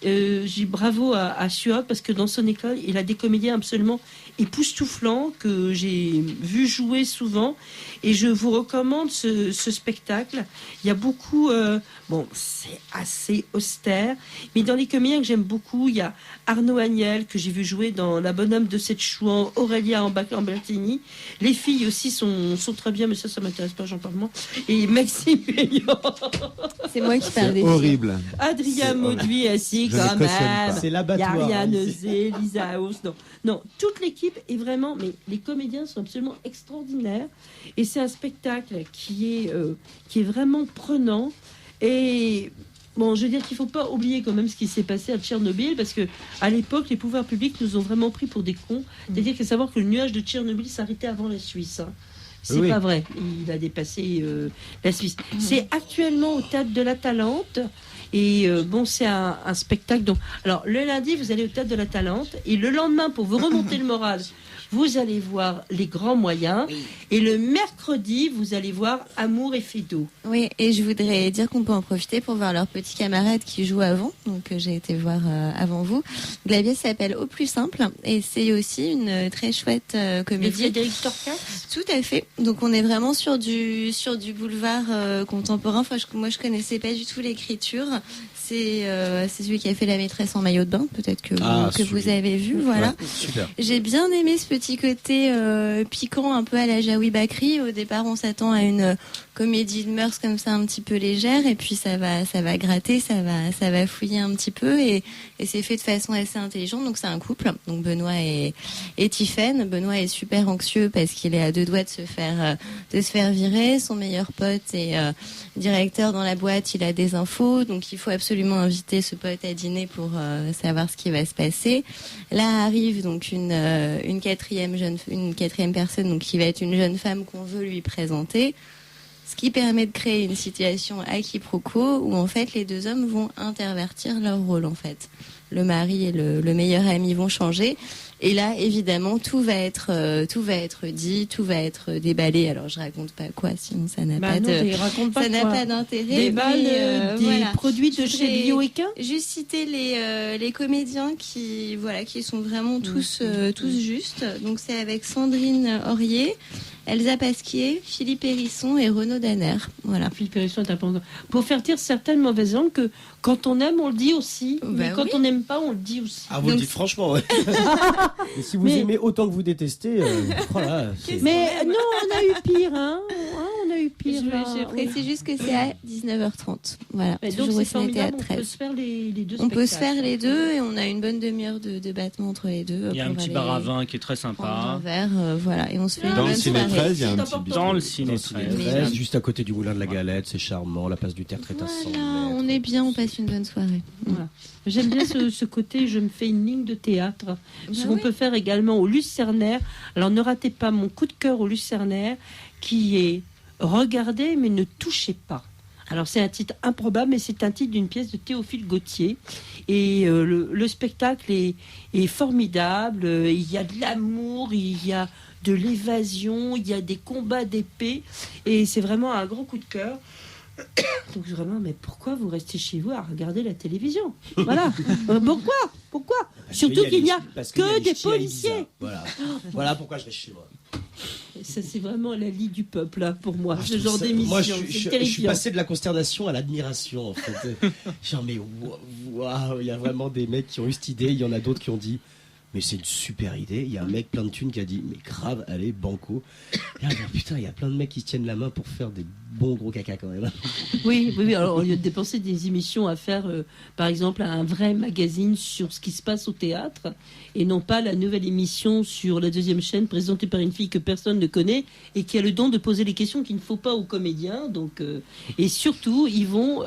j'ai bravo à Stuart, parce que dans son école, il a des comédiens absolument époustouflants que j'ai vu jouer souvent. Et je vous recommande ce spectacle. Il y a beaucoup... bon, c'est assez austère, mais dans les comédiens que j'aime beaucoup, il y a Arnaud Agnel, que j'ai vu jouer dans La Bonhomme de Sète-Chouan, Aurélia Ambertini. Les filles aussi sont très bien, mais ça m'intéresse pas, j'en parle moins. Et Maxime Payan. C'est moi qui parle des Horrible. Adrien Mauduit assis Je ne quand cautionne même. pas. C'est l'abattoir. Ariane hein. Zé, Lisa House. Non, toute l'équipe est vraiment... Mais les comédiens sont absolument extraordinaires. Et c'est un spectacle qui est vraiment prenant. Et... Bon, je veux dire qu'il ne faut pas oublier quand même ce qui s'est passé à Tchernobyl, parce que à l'époque, les pouvoirs publics nous ont vraiment pris pour des cons. C'est-à-dire qu'il faut savoir que le nuage de Tchernobyl s'arrêtait avant la Suisse. Hein. C'est Oui. pas vrai. Il a dépassé la Suisse. C'est actuellement au Théâtre de la Talente. Et bon, c'est un spectacle. Donc, alors, le lundi, vous allez au Théâtre de la Talente. Et le lendemain, pour vous remonter le moral, vous allez voir Les Grands Moyens. Et le mercredi, vous allez voir Amour et Fédo. Oui, et je voudrais dire qu'on peut en profiter pour voir leurs petits camarades qui jouent avant, donc j'ai été voir avant vous. Donc, la pièce s'appelle Au plus simple, et c'est aussi une très chouette Et comédie. Frédéric Torcat. Tout à fait. Donc on est vraiment sur du boulevard contemporain. Enfin, moi je connaissais pas du tout l'écriture. C'est celui qui a fait La Maîtresse en maillot de bain, peut-être que vous avez vu. Voilà. Ouais, super. J'ai bien aimé ce petit côté piquant, un peu à la Jaoui Bakri. Au départ, on s'attend à une comédie de mœurs comme ça, un petit peu légère, et puis ça va gratter, ça va fouiller un petit peu, et c'est fait de façon assez intelligente. Donc c'est un couple, donc Benoît et Tiffaine. Benoît est super anxieux parce qu'il est à deux doigts de se faire virer. Son meilleur pote est directeur dans la boîte, il a des infos, donc il faut absolument inviter ce pote à dîner pour savoir ce qui va se passer. Là arrive donc une quatrième personne, donc qui va être une jeune femme qu'on veut lui présenter, ce qui permet de créer une situation à quiproquo où en fait les deux hommes vont intervertir leur rôle en fait. Le mari et le meilleur ami vont changer. Et là, évidemment, tout va être dit, tout va être déballé. Alors, je raconte pas quoi, sinon ça n'a pas d'intérêt. Déballe des voilà. produits de chez Bioéquin. Juste citer les comédiens qui sont vraiment tous justes. Donc, c'est avec Sandrine Aurier, Elsa Pasquier, Philippe Hérisson et Renaud Danner. Voilà. Philippe Hérisson est important. Pour faire taire certaines mauvaises langues que quand on aime, on le dit aussi. Mais quand on n'aime pas, on le dit aussi. Ah, vous le dites franchement, ouais. Et si vous aimez autant que vous détestez, voilà. Mais non, on a eu pire, hein. On a eu pire. Je précise juste que c'est à 19h30. Voilà. Mais toujours donc au c'est Ciné formidable, Théâtre on peut 13. se faire les deux On peut se spectacles. faire les deux, et on a une bonne demi-heure de battement entre les deux. Il y a un pour petit aller bar à vin qui est très prendre sympa. un verre, voilà, et on se fait une Dans le bonne Ciné soirée. 13, il y a un C'est petit important. Dans le ciné Très, juste à côté du Moulin de la Galette, c'est charmant, la place du Terre est à 100 Voilà, mètres. on est bien, on passe une bonne soirée. Voilà. J'aime bien ce côté, je me fais une ligne de théâtre. Ce qu'on peut faire également au Lucernaire. Alors ne ratez pas mon coup de cœur au Lucernaire, qui est Regardez mais ne touchez pas. Alors c'est un titre improbable, mais c'est un titre d'une pièce de Théophile Gautier. Et le spectacle est formidable. Il y a de l'amour, il y a de l'évasion, il y a des combats d'épée. Et c'est vraiment un grand coup de cœur. Donc vraiment, mais pourquoi vous restez chez vous à regarder la télévision? Voilà. Pourquoi Surtout qu'il n'y a que des policiers. Voilà. Voilà pourquoi je reste chez moi. Ça, c'est vraiment la lie du peuple, là, pour moi, ce Je trouve genre ça- d'émission. Moi, C'est je suis terrifiant. passé de la consternation à l'admiration, en fait. Genre, mais waouh, il y a vraiment des mecs qui ont eu cette idée, il y en a d'autres qui ont dit, mais c'est une super idée. Il y a un mec plein de thunes qui a dit, mais grave, allez, banco. Et là, putain, il y a plein de mecs qui se tiennent la main pour faire des bons gros caca quand même. Oui. Alors, au lieu de dépenser des émissions à faire, par exemple, un vrai magazine sur ce qui se passe au théâtre, et non pas la nouvelle émission sur la deuxième chaîne présentée par une fille que personne ne connaît et qui a le don de poser les questions qu'il ne faut pas aux comédiens. Donc, et surtout, ils vont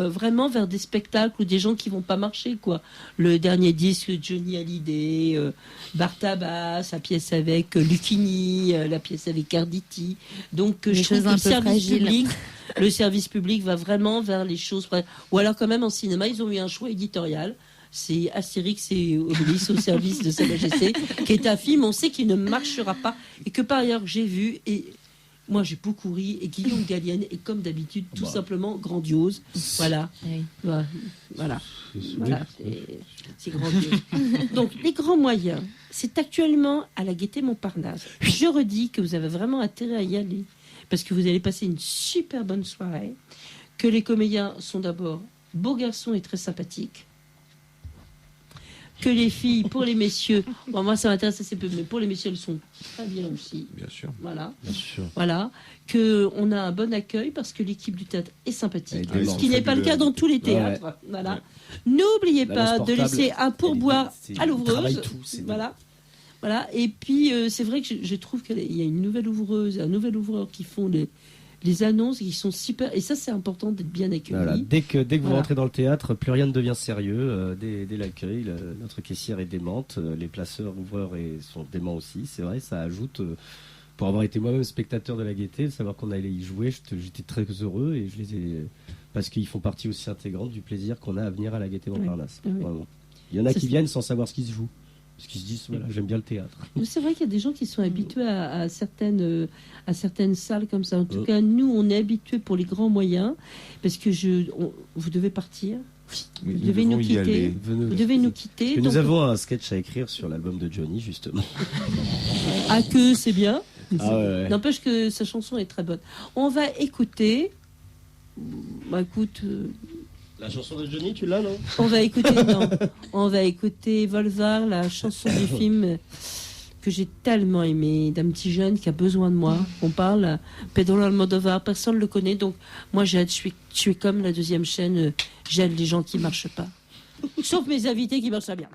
vraiment vers des spectacles ou des gens qui vont pas marcher, quoi. Le dernier disque de Johnny Hallyday, Bartabas, sa pièce avec Lucchini, la pièce avec Arditi. Donc, Des je trouve choses que un peu fragiles. le service public va vraiment vers les choses. Ou alors, quand même, en cinéma, ils ont eu un choix éditorial. C'est Astérix et Obélix au service de Sa Majesté, qui est un film, on sait qu'il ne marchera pas, et que par ailleurs, j'ai vu, et moi j'ai beaucoup ri, et Guillaume Gallienne est comme d'habitude tout simplement grandiose. Voilà. Oui. Voilà. C'est grandiose. Donc, les grands moyens, c'est actuellement à la Gaîté Montparnasse. Je redis que vous avez vraiment intérêt à y aller, parce que vous allez passer une super bonne soirée, que les comédiens sont d'abord beaux garçons et très sympathiques, que les filles, pour les messieurs, bon, moi ça m'intéresse assez peu, mais pour les messieurs, elles sont très bien aussi. Bien sûr. Voilà. Bien sûr. Voilà, qu'on a un bon accueil parce que l'équipe du théâtre est sympathique, Elle est ce qui n'est pas le cas dans tous les théâtres. Voilà. N'oubliez pas de laisser un pourboire à l'ouvreuse. Voilà. Et puis c'est vrai que je trouve qu'il y a une nouvelle ouvreuse, un nouvel ouvreur qui font les annonces qui sont super. Et ça, c'est important d'être bien accueilli. Voilà. Dès que vous Voilà. rentrez dans le théâtre, plus rien ne devient sérieux. Dès l'accueil, notre caissière est démente, les placeurs, ouvreurs sont déments aussi. C'est vrai, ça ajoute. Pour avoir été moi-même spectateur de la Gaîté, de savoir qu'on allait y jouer, j'étais très heureux et je les ai parce qu'ils font partie aussi intégrante du plaisir qu'on a à venir à la Gaîté Montparnasse. Oui. Vraiment. Il y en a Ça, qui c'est- viennent sans savoir ce qui se joue. Parce qu'ils se disent, voilà, j'aime bien le théâtre. Mais c'est vrai qu'il y a des gens qui sont habitués à certaines salles comme ça. En tout cas, nous, on est habitués pour les grands moyens, parce que vous devez partir. Oui, Vous devez nous devons y quitter. aller. Vous devez nous quitter. Que donc- nous avons un sketch à écrire sur l'album de Johnny, justement. Ah, que c'est bien. Ah ouais. N'empêche que sa chanson est très bonne. On va écouter. Bah, écoute, La chanson de Johnny, tu l'as, non? on va écouter. Non, on va écouter Volvar, la chanson du film que j'ai tellement aimé, d'un petit jeune qui a besoin de moi. On parle Pedro Almodovar, personne ne le connaît, donc moi j'aide. Je suis comme la deuxième chaîne, j'aide les gens qui marchent pas, sauf mes invités qui marchent bien.